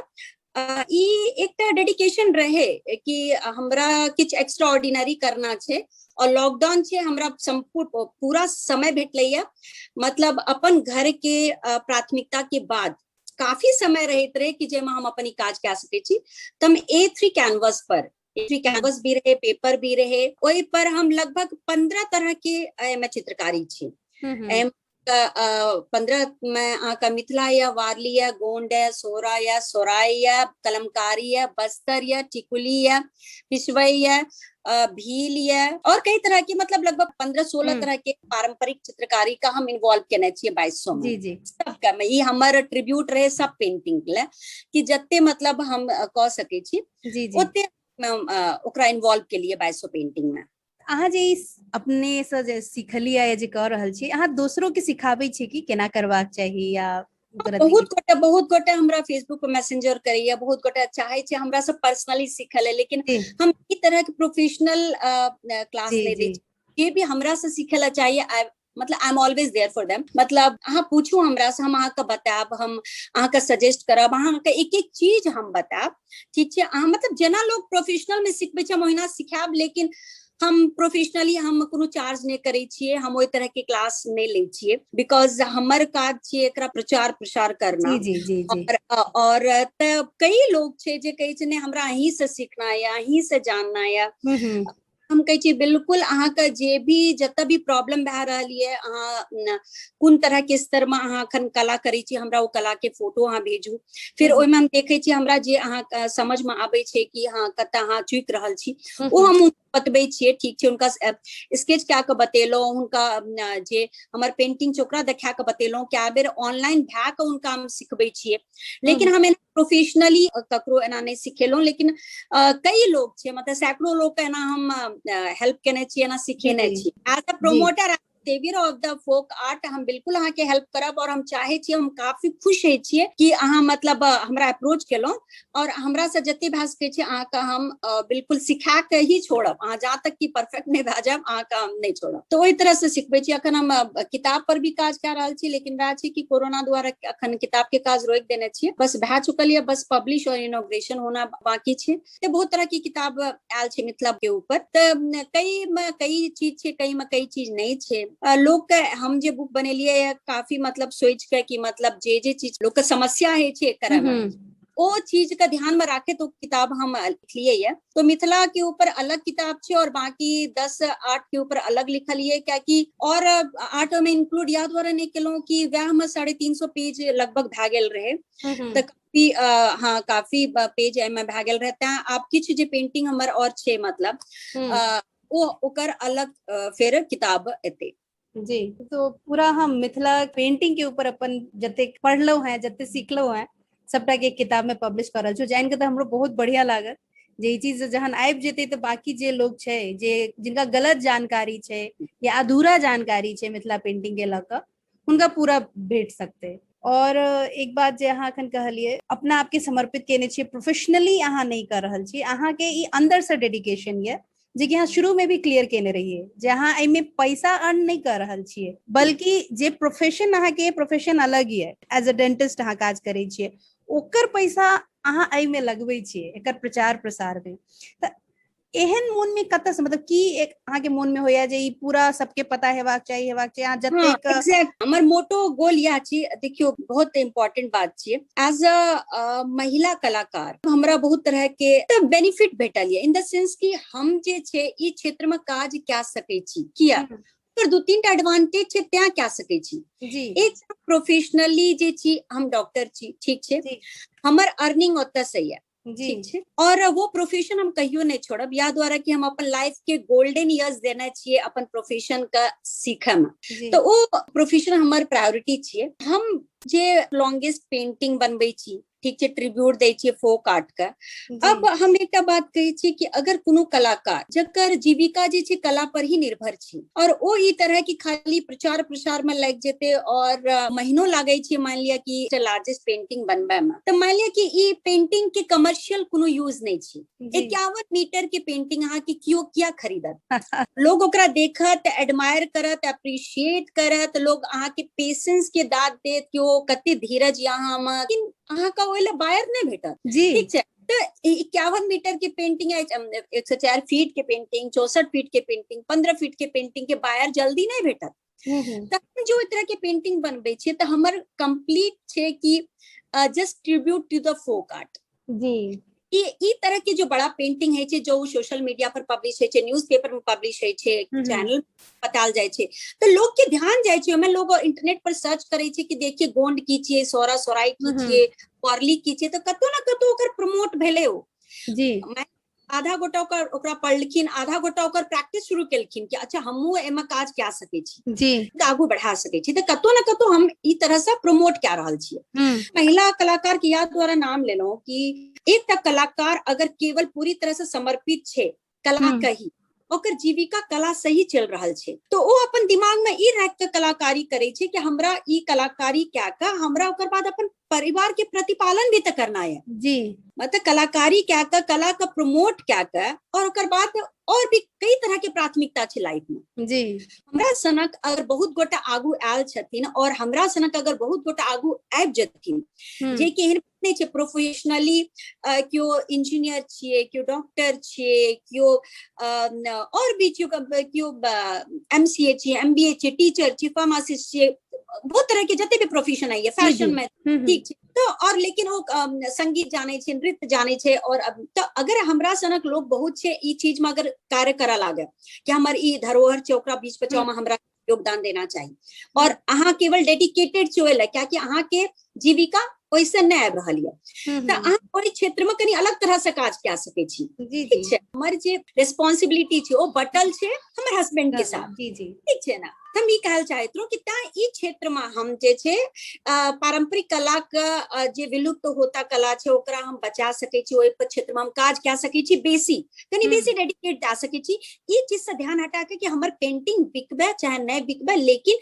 ई एकटा डेडिकेशन रहे कि हमरा किछ एक्स्ट्रा ऑर्डिनरी करना छे, और लॉकडाउन छे हमरा संपूर्ण पूरा समय भेटलैया, मतलब अपन घर के प्राथमिकता के बाद काफी समय रहते रहे कि जेमा हम अपन काज कह सके छी। तो हम A3 कैनवस पर, A3 कैनवस भी रहे, पेपर भी रहे, ओई पर हम लगभग 15 तरह के में चित्रकारी छी। पंद्रह में आका मिथिला या वारली या गोंड या सोरा या सोराई या कलमकारी या बस्तर या टिकुली या पिशवई या भील या और कई तरह की मतलब लगभग 15-16 तरह के पारंपरिक चित्रकारी का हम इन्वॉल्व करना चाहिए 2200 में। जी सबका में ये हमारा ट्रिब्यूट रहे सब पेंटिंग ले कि जत्ते मतलब हम कह सके छी ओते ओकरा इन्वॉल्व के लिए 2200 पेंटिंग में। अहाँ जे अपने से जे सिखलिया या जे कह रहल छी, अहाँ दोसरो के सिखाबै छी कि केना करबाक चाहिए या बहुत गोटे हमरा फेसबुक पे मैसेंजर करैया, बहुत गोटे चाहे छै हमरा से पर्सनली सिखल है, लेकिन हम ई तरह के प्रोफेशनल क्लास नहीं दै छी। ये भी हमरा से सिखला चाहिए, मतलब I am always there for them. मतलब अहाँ पूछू हमरा से, हम अहाँके बताब, हम अहाँके सजेस्ट करब, अहाँके एक एक चीज हम बताब, ठीक छै। अहाँ मतलब जेना लोग प्रोफेशनल में सिखबै छै हम ओहिना सिखाब, लेकिन हम प्रोफेशनली हम कोनो चार्ज नहीं करे छिए, हम ओई तरह के क्लास नहीं ले छिए, बिकॉज हमर काज छिए एकरा प्रचार प्रसार करना। जी। और कई लोग छे जे कहे छै हमरा अहीं से सीखना या अहीं से जानना या हम कहे छी बिल्कुल अहाँके जे भी जतऽ भी प्रॉब्लम भए रहल है, अहाँ कोन तरह के स्तर में अहाँ अखन कला करै छी, हमरा ओ कला के फोटो अहाँ भेजू, फिर ओहिमे हम देखे छी हमरा जे अहाँ समझ में आबै छै कि हाँ कतऽ अहाँ चूक रहल छी, ओ हम बतबै छियै, ठीक छै। उनका स्केच क्या के बतेलहुँ, उनका जे हमर पेंटिंग छै ओकरा देखा के बतेलहुँ, क्या बेर ऑनलाइन भए के उनका हम सिखबै छियै, लेकिन हम प्रोफेशनली ककरो एना नहीं सिखेलहुँ। लेकिन कई लोग छे, मतलब सैकड़ों लोग के एना हम हेल्प केने छियै, एना सिखेने छियै। As a promoter saviour of the folk art हम बिल्कुल अहाँ के हेल्प करब, और हम चाहे छियै, हम काफी खुश है छियै कि अहाँ मतलब हमरा अप्रोच केलहुँ, और हमरा से जते भए सकै छै अहाँ के हम बिल्कुल सिखा के ही छोड़ब। अहाँ जहाँ तक कि परफेक्ट नहीं भए जाब अहाँ के हम नहीं छोड़ब, तो ओई तरह से सिखबै छी। अखन हम किताब पर भी काज कए रहल छी, लेकिन वएह छै कि कोरोना द्वारा अखन किताब के काज रोकि देने छियै, बस भए चुकल है, बस पब्लिश और इनॉग्रेशन होना बाकी छै। तो बहुत तरह की किताब आयल छै मिथिला के ऊपर, तो कई चीज छै, कई में कई चीज नहीं छै। लोग के हम जे बुक बनेलिए काफी मतलब सोच के कि मतलब जे चीज लोग के समस्या है छै करे में, ओ चीज का ध्यान में राखे तो किताब हम लिखलिए है। तो मिथिला के ऊपर अलग किताब छे, और बाकी 10 आर्ट के ऊपर अलग लिखलिए, क्या कि और आर्ट में इंक्लूड या द्वारा नहीं केलहुँ कि वह में 350 पेज लगभग भए गेल रहे, तो काफी हाँ काफी पेज में भए गेल रहते हैं। आप किछ जे पेंटिंग हमर और छे, मतलब ओ ओकर अलग फिर किताब एते। जी, तो पूरा हम मिथिला पेंटिंग के ऊपर अपन जते पढ़लो हैं, जते सीखलो हैं, सबटा के किताब में पब्लिश करल छो, जान के तो हमरो बहुत बढ़िया लागल जे ई चीज जहन आबि जेते तो बाकी जे लोग छे जे जिनका गलत जानकारी छे या अधूरा जानकारी छे मिथिला पेंटिंग के लक, उनका पूरा भेट सकते। और एक बात जे अहाँ अखन कहलिए, अपना आपके समर्पित केने छिए, प्रोफेशनली अहाँ नहीं कर रहल छी, अहाँ के ई अंदर से डेडिकेशन ये, जे कि अहाँ शुरू में भी क्लियर केने रहिए, जे अहाँ एहिमे पैसा अर्न नहीं कर रहल छिए, बल्कि जे प्रोफेशन अहाँ के प्रोफेशन अलग ये, एज अ डेंटिस्ट अहाँ काज करे छिए, ओकर पैसा अहाँ एहिमे लगबै छिए, एकर प्रचार प्रसार में। त एहन मोन में कत से, मतलब की एक अहाँ के मोन में होया जे ई पूरा सबके पता हेबाक चाहिए अहाँ जतेक हमर मोटो गोल यह छी। देखियो बहुत इम्पोर्टेंट बात छी, एज अ महिला कलाकार हमरा बहुत तरह के बेनिफिट भेटल है, इन द सेंस कि हम जे छे ई क्षेत्र में काज क्या सकै छी, किया पर 2-3 टा एडवांटेज छे त्या क्या सकै छी। एक प्रोफेशनली जे छी हम डॉक्टर छी, ठीक छे, हमर अर्निंग ओते से है, ठीक छे, और वो प्रोफेशन हम कहियो नहीं छोड़ब, या द्वारा कि हम अपन लाइफ के गोल्डन इयर्स देना चाहिए अपन प्रोफेशन का सीखे में, तो वो प्रोफेशन हमर प्रायोरिटी छिए। हम जे लॉन्गेस्ट पेंटिंग बनबै छी, ठीक छे, ट्रिब्यूट दै छिए फोक आर्ट का। अब हम एकटा बात कहे छी कि अगर कोनो कलाकार जकर जीविका जे छे कला पर ही निर्भर छी, और ओ ई तरह की खाली प्रचार प्रसार में लग जेते और महीनों लागे छे, मान लिया कि लार्जेस्ट पेंटिंग बनबे में, तो मान लिया कि ई पेंटिंग के कमर्शियल कोनो यूज नहीं छी। 51 मीटर के पेंटिंग अहाँ के कियो किया खरीदत, लोग ओकरा देखत, एडमायर करत, अप्रिशिएट करत, लोग अहाँ के पेशेंस के दाद देत कि ओ कते धीरज यहाँ में, लेकिन अहाँ का ओइला बायर नहीं भेटत, ठीक छे। तो 51 मीटर के पेंटिंग, 104 फीट के पेंटिंग, 64 फीट के पेंटिंग, 15 फीट के पेंटिंग के बायर जल्दी नहीं भेटत। तखन जो तरह के पेंटिंग बनबे छे तो हमर कंप्लीट छे कि just tribute to the folk art, ई तरह के जो बड़ा पेंटिंग है जो सोशल मीडिया पर पब्लिश है न्यूज़पेपर में पब्लिश है चैनल बताल जाए छे तो लोग के ध्यान जाए छे ओमे लोग इंटरनेट पर सर्च करे छे कि देखिए गोंड की छे सोरा सोराई की छे परली की छे तो कतो ना कतो ओकर प्रमोट भेले हो जी मैं आधा गोटा ओकरा पढ़लखिन आधा गोटा ओकर प्रैक्टिस शुरू केलखिन कि अच्छा हमहू एमे काज क्या सके छी जी आगू बढ़ा सके छी तो कतो ना कतो हम ई तरह से प्रमोट क्या रहल छिए महिला कलाकार के याद द्वारा नाम लेलो कि एक कलाकार अगर केवल पूरी तरह से समर्पित छे कला कही ओकर जीविका कला से ही चल रहा छे तो वो अपन दिमाग में ई रख के कलाकारी करे छे कि हमरा ई कलाकारी क्या का हमरा ओकर बाद अपन परिवार के प्रतिपालन भी तो करना है जी मतलब कलाकारी क्या का कला का प्रमोट क्या का और ओकर बाद और भी कई तरह के प्राथमिकता छे लाइफ में जी हमरा सनक अगर बहुत गोटा आगू आयल छथिन और हमरा सनक अगर बहुत गोटा आगू आबि जथिन जे के एहन नहीं छे प्रोफेशनली क्यों इंजीनियर छिए क्यों डॉक्टर छिए क्यों और भी क्यों एमसीए छिए एमबीए छिए टीचर छिए फार्मासिस्ट छिए बहुत तरह के जते भी प्रोफेशन है फैशन में ठीक है तो और लेकिन वो संगीत जाने छे नृत्य जाने छे और तो अगर हमरा सनक लोग बहुत छे ई चीज में अगर कार्य करा लागे कि हमर ई धरोहर छे ओकरा बीच बचाव में हमरा योगदान देना चाहिए और अहाँ केवल डेडिकेटेड छे क्या कि अहाँ के जीविका वैसे नहीं आबि रहल है तो अहाँ ओहि क्षेत्र में कनी अलग तरह से काज क्या सके छी ठीक छे हमर जे रिस्पांसिबिलिटी छे ओ बटल छे हमर हस्बैंड के साथ जी जी ठीक छे ना हम ई कहल चाहत रहो कि ता ई क्षेत्र में हम जे छे पारंपरिक कला का जे विलुप्त होता कला छे ओकरा हम बचा सके छी ओहि क्षेत्र में हम काज क्या सके छी बेसी कनी बेसी डेडिकेट जा सके छी ई चीज से ध्यान हटा के कि हमर पेंटिंग बिकबे चाहे नहीं बिकबे लेकिन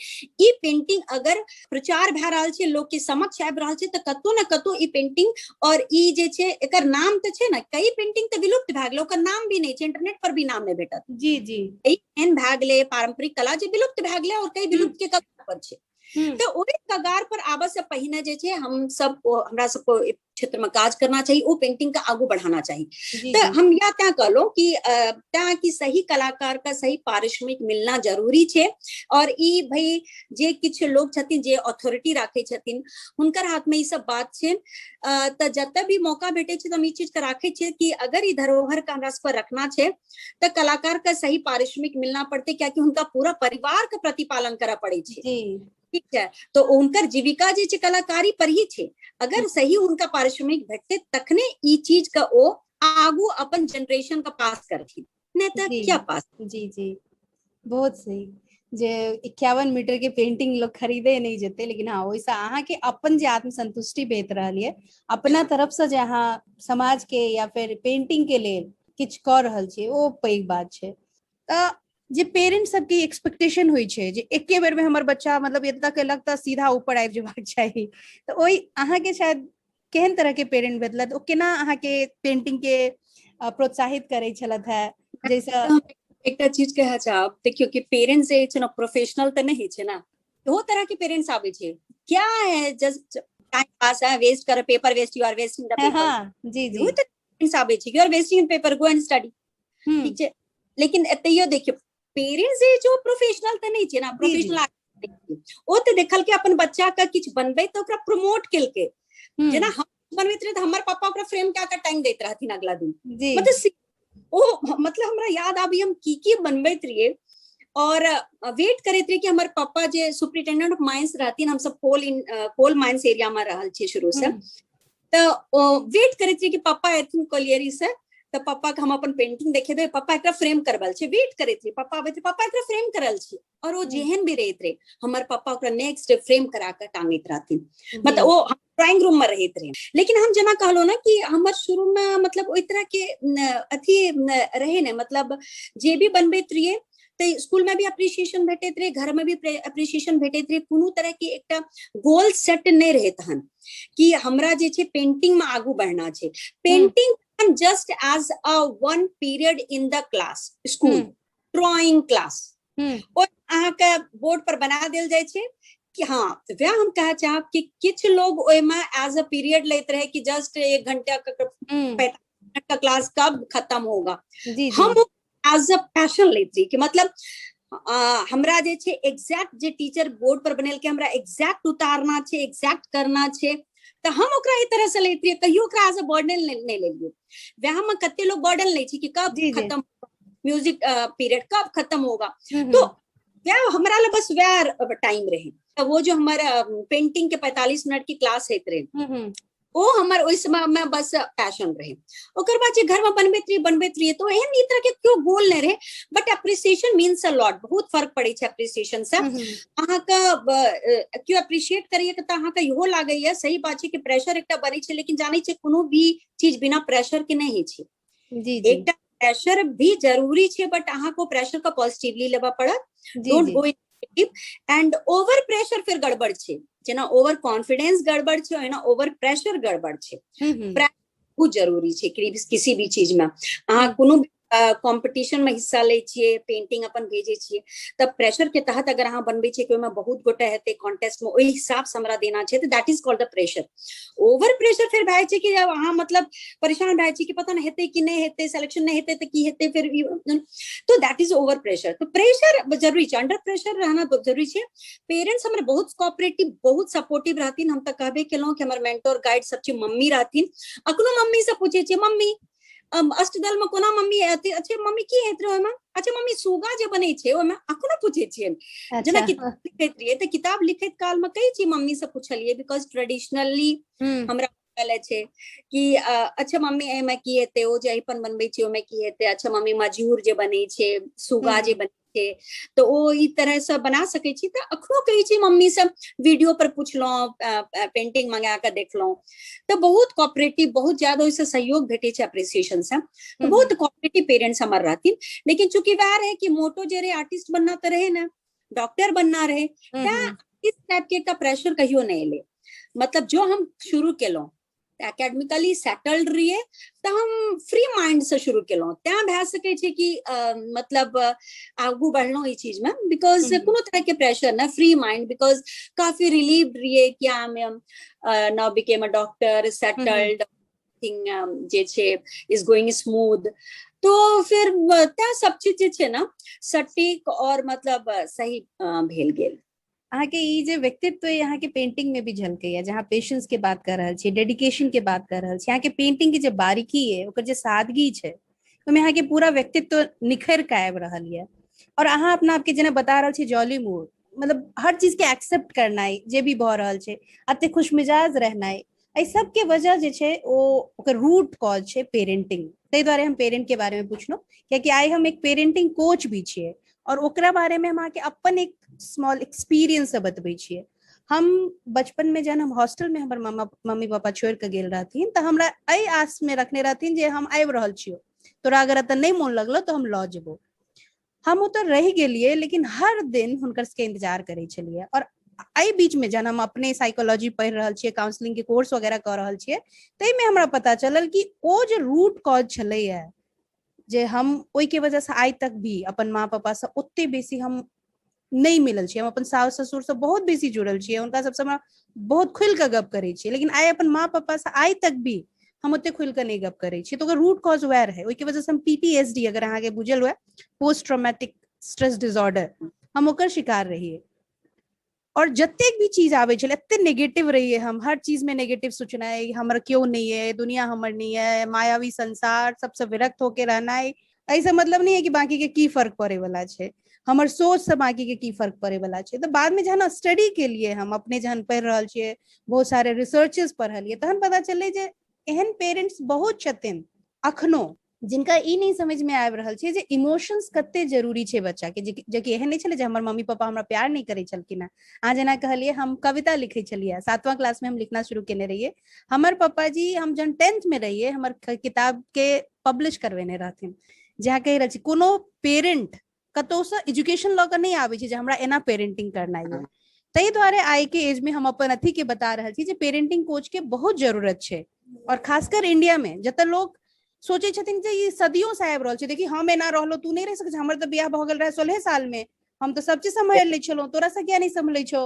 ई पेंटिंग अगर प्रचार भ रहल छे लोग के समक्ष आबि रहल छे त कतो ना कतो ई पेंटिंग और ई जे छे एकर नाम त छे ना कई पेंटिंग त विलुप्त भ गेल ओकर नाम भी नहीं छे इंटरनेट पर भी नाम नहीं भेटत जी जी एहन भ गेले पारंपरिक कला जे विलुप्त भ गेले और कई विलुप्त के कगार पर छे तो ओहि कगार पर आबे से पहिने जे छे हम सब हमरा सबको क्षेत्र में काज करना चाहिए वो पेंटिंग का आगू बढ़ाना चाहिए तो हम या त्या कहलो कि त्या कि सही कलाकार का सही पारिश्रमिक मिलना जरूरी छे और ई भाई जे किछ लोग छथिन जे अथॉरिटी राखे छथिन हुनकर हाथ में ई सब बात छे त जते भी मौका भेटे छे त हम ई चीज के राखे छे कि अगर ई धरोहर का हमरा पर रखना छे त कलाकार का सही पारिश्रमिक मिलना पड़ते क्या कि उनका पूरा परिवार का प्रतिपालन करा पड़े छे ठीक है तो उनकर जीविका जे छे कलाकारी पर ही छे अगर सही उनका पारिश्रमिक भेटते तखने ई चीज का ओ आगू अपन जनरेशन का पास करथि नहीं त क्या पास जी जी बहुत सही जे 51 मीटर के पेंटिंग लोग खरीदे नहीं जेते लेकिन हाँ वैसा अहाँ के अपन जे आत्मसंतुष्टि भेट रहल है अपना तरफ से जे अहाँ समाज के या फिर पेंटिंग के लिए किछ कर रहल छे ओ पैघ बात छे त जे पेरेंट्स सबके एक्सपेक्टेशन होई छे जे एके बेर में हमर बच्चा मतलब एत तक केलक त सीधा ऊपर आबि जेबाक चाहिए तो ओई अहाँ के शायद केहन तरह के पेरेंट भेटलत ओ केना अहाँ के पेंटिंग के प्रोत्साहित करे छलत है जैसे एकटा चीज कहे चाहब देखियो कि पेरेंट्स जे छे ना प्रोफेशनल त नहीं छे ना दो तरह के पेरेंट्स आवे छे क्या है जस्ट टाइम पास है वेस्ट कर paper waste you are wasting the paper हां जी जी वो तो पेरेंट्स आवे छे you are wasting paper go and study ठीक छे लेकिन एतइयो देखियो पेरेंट्स जो प्रोफेशनल त नहीं छे ना प्रोफेशनल ओ त देखल के अपन बच्चा का किछ बनबे तो ओकरा प्रमोट केल के जेना हम बनबैत रहे त हमर पापा ओकरा फ्रेम क्या का टाइम देत रहथिन अगला दिन मतलब ओ मतलब हमरा याद आबी हम की बनबैत रहिए और वेट करैत रहे कि हमर पापा जे सुपरिटेंडेंट ऑफ माइंस रहथिन हम सब कोल माइंस एरिया में रहल छी शुरू से तो वेट करैत रहे कि पापा एथिन कोलियरी से तो पापा के हम अपन पेंटिंग देखे दे पापा एकरा फ्रेम करबल छे वेट करे थे पापा आबे थे पापा एकरा फ्रेम करल छे और वो जेहन भी रहत रहे हमर पापा ओकरा नेक्स्ट डे फ्रेम करा के टांगैत रहथिन मतलब वो ड्राइंग रूम में रहत रहे लेकिन हम जना कहलो ना कि हमर शुरू में मतलब ओइ तरह के अथी रहे ने मतलब जे भी बनबैत रहिए तो स्कूल में भी अप्रिसिएशन भेटैत रहे घर में भी अप्रिसिएशन भेटैत रहे कोनो तरह के एकटा गोल सेट नहीं रहत हन कि हमरा जे छे पेंटिंग में आगू बढ़ना छे painting just as a one period in the class school drawing class और अहाँ के बोर्ड पर बना देल जाय छे कि हाँ वह हम कहे चाहब कि किछ लोग ओय में एज अ पीरियड लेत रहे कि जस्ट 1 घंटा का 45 मिनट का क्लास कब खत्म होगा हम एज अ पैशन लेत रही कि मतलब हमरा जे छे एग्जैक्ट जे टीचर बोर्ड पर बनेल के हमरा एग्जैक्ट उतारना छे एग्जैक्ट करना छे तो हम ओकरा ई तरह से लेते रहिए, कहियो ओकरा एज अ बर्डन नहीं ले लियो। व्याह में कते लोग बर्डन ले छी कि कब खत्म म्यूजिक पीरियड कब खत्म होगा। तो व्याह हमारा ला बस व्याह टाइम रहे। तो वो जो हमारा पेंटिंग के 45 मिनट की क्लास है रहे, वो हमार ओइ समय में बस पैशन रहे। ओकर बाद जे घर में बनबैत रहिए तो एहन ई तरह के क्यों गोल नहीं रहे, but appreciation means a lot, बहुत फर्क पड़े छै अप्रिसिएशन से। अहाँ का क्यों अप्रिशिएट करिए त अहाँ का इहो लागे ये सही बात छै कि प्रेशर एकटा बनै छै, लेकिन जानै छै कोनो भी चीज बिना प्रेशर के नहीं छै। जी जी, एकटा प्रेशर भी जरूरी छै, बट अहाँ को प्रेशर का पॉजिटिवली लेबा पड़त, don't go and over pressure फिर गड़बड़ छै, जेना ओवर कॉन्फिडेंस गड़बड़ छै, ना ओवर प्रेशर गड़बड़ छै। बहुत जरूरी छै किसी भी चीज में। अहाँ कोनो कॉम्पिटिशन में हिस्सा ले छिए, पेंटिंग अपन भेजे छिए, तब प्रेशर के तहत अगर अहाँ बनबै छिए कि ओहिमे बहुत गोटे हेतै कॉन्टेस्ट में, ओहि हिसाब से हमरा देना छै, that is called the pressure. Over pressure फिर भए छै कि जब अहाँ मतलब परेशान भए छी कि पता नहीं हेतै कि नहीं हेतै, सिलेक्शन नहीं हेतै तो की हेतै फिर, तो दैट इज ओवर प्रेशर। तो प्रेशर जरूरी छै, अंडर प्रेशर रहना बहुत जरूरी छै। पेरेंट्स हमारे बहुत कोऑपरेटिव, बहुत सपोर्टिव रहथिन। हम तक कहबे केलहुं कि हमर मेंटर गाइड सब चीज मम्मी रहथिन। अखनो मम्मी से पूछे छिए, मम्मी अष्टदल में कोना मम्मी अच्छे मम्मी की हेत रहे, अच्छा मम्मी सुगा जे बनै छै ओमे अखनो पूछे छिए। जेना किताब लिखैत रहिए त किताब लिखैत काल में कई चीज मम्मी से पूछलिए, बिकॉज ट्रेडिशनली हमरा कहले छै कि अच्छा मम्मी एमे की हेते, ओ जे अपन बनबै छै ओमे की हेते, अच्छा मम्मी मजूर जे बनै छै, सुगा जे बनै छै, तो ओ ई तरह से बना सकै छी। त अखनो कही छी मम्मी से वीडियो पर पूछलौं, पेंटिंग मंगा के देखलौं, तो बहुत कोऑपरेटिव, बहुत ज्यादा ओइसे सहयोग भेटे छै अप्रिसिएशन से। तो बहुत कोऑपरेटिव पेरेंट्स हमर रहथिन। लेकिन चूंकि वह रहे कि मोटो जे रहे आर्टिस्ट बनना तो रहे ना, डॉक्टर बनना रहे, इस टाइप के का प्रेशर कहियो नहीं ले। मतलब जो हम शुरू केलौं एकेडमिकली सेटल्ड रहिए तो हम फ्री माइंड से शुरू केलौं, त्या भए सकै छै कि मतलब आगू बढ़लौं ई चीज में, बिकॉज कोनो तरह के प्रेशर ना, फ्री माइंड, बिकॉज काफी रिलीव्ड रहिए कि I am now became a doctor, settled, thing जे छै इज गोइंग स्मूथ। तो फिर त्या सब चीज जे छै ना सटीक और मतलब सही भेल गेल। अहाँ के ई जे व्यक्तित्व यहाँ के पेंटिंग में भी झलके, जहाँ पेशेंस के बात कर रहा छे, डेडिकेशन के बात कर रहा छे, यहाँ के पेंटिंग की जो बारीकी है, ओकर जो सादगी छे, तो यहाँ के पूरा व्यक्तित्व निखर के आबि रहल है। और अहाँ अपना आपके जेना बता रहल छे जॉली मूड, मतलब हर चीज के एक्सेप्ट करनाइ जे भी भ रहल छे, अते खुशमिजाज रहनाइ, एहि सब के वजह जे छे ओकर रूट कॉज छे पेरेंटिंग। ताहि दुआरे हम पेरेंट के बारे में पूछलहुँ, कियाकि आइ हम एक पेरेंटिंग कोच भी छियै, और ओकरा बारे में हम अहाँके अपन एक स्मॉल एक्सपीरियंस बतबै छियै। हम बचपन में जहन हम हॉस्टल में हमर मम्मी पापा छोड़ के गेल रहथिन, तो हमरा एहि आस में रखने रहथिन जे हम आबि रहल छियो, तोरा अगर एतऽ नहीं मोन लगलो तो हम लऽ जेबो। हम ओतऽ रह गेलिए, लेकिन हर दिन हुनकर सबके इंतजार करै छलिए। और एहि बीच में जहन हम अपने साइकोलॉजी पढ़ि रहल छियै, काउंसलिंग के कोर्स वगैरह कर रहल छियै, तै में हमरा पता चलल कि ओ जे रूट कॉज छलैया, जे हम ओहि के वजह से आइ तक भी अपन माँ पापा से ओते बेसी हम नहीं मिलल छियै। हम अपन सास ससुर से बहुत बेसी जुड़ल छियै, उनका सबसे हमरा बहुत खुल के गप करै छियै, लेकिन आइ अपन माँ पापा से आइ तक भी हम ओते खुल के नहीं गप करै छियै। तो ओकर रूट कॉज वैर है, ओहि के वजह से हम PTSD, अगर अहाँ के बुझल हुए, पोस्ट ट्रॉमेटिक स्ट्रेस डिसऑर्डर, हम ओकर शिकार रहिए। और जतेक भी चीज आवे छले एते नेगेटिव रहिए, हम हर चीज में नेगेटिव सोचना है, हमर क्यों नहीं है, दुनिया हमर नहीं है, मायावी संसार, सबसे विरक्त होके रहना है। ऐसा मतलब नहीं है कि बाकी के की फर्क पड़े वाला छे, हमर सोच से बाकी के की फर्क पड़े वाला छे। तो बाद में जहन स्टडी के लिए हम अपने जहन पढ़ रहल छिए, बहुत सारे रिसर्चेस पढ़लिए, तहन पता चले जे एहन पेरेंट्स बहुत छथिन अखनो, जिनका ई नहीं समझ में आबि रहल छै जे इमोशंस कते जरूरी छै बच्चा के। जेकि एहन नहीं छले जे हमर मम्मी पापा हमरा प्यार नहीं करे छलखिन। अहाँ जेना कहलिए, हम कविता लिखे छलिए, 7वां क्लास में हम लिखना शुरू केने रहिए। हमर पापा जी, हम जन 10th में रहिए, हमर किताब के पब्लिश करवेने रहथिन, जहाँ कहि रहल छी कोनो पेरेंट कतौ से एजुकेशन लऽ कऽ नहीं आबै छै जे हमरा एना पेरेंटिंग करना है। ताहि दुआरे आइ के एज में हम अपन अथी के बता रहल छी जे पेरेंटिंग कोच के बहुत जरूरत छै। और खासकर इंडिया में जतऽ लोग सोचे छथिन जे ई सदियों से आबि रहल छै, देखी हम एना रहलो, तू नहीं रह सकै, हमर तऽ बियाह भऽ गेल रहे 16 साल में, हम तो सब चीज संभाल ले छलो, तोरा से क्या नहीं संभले छो।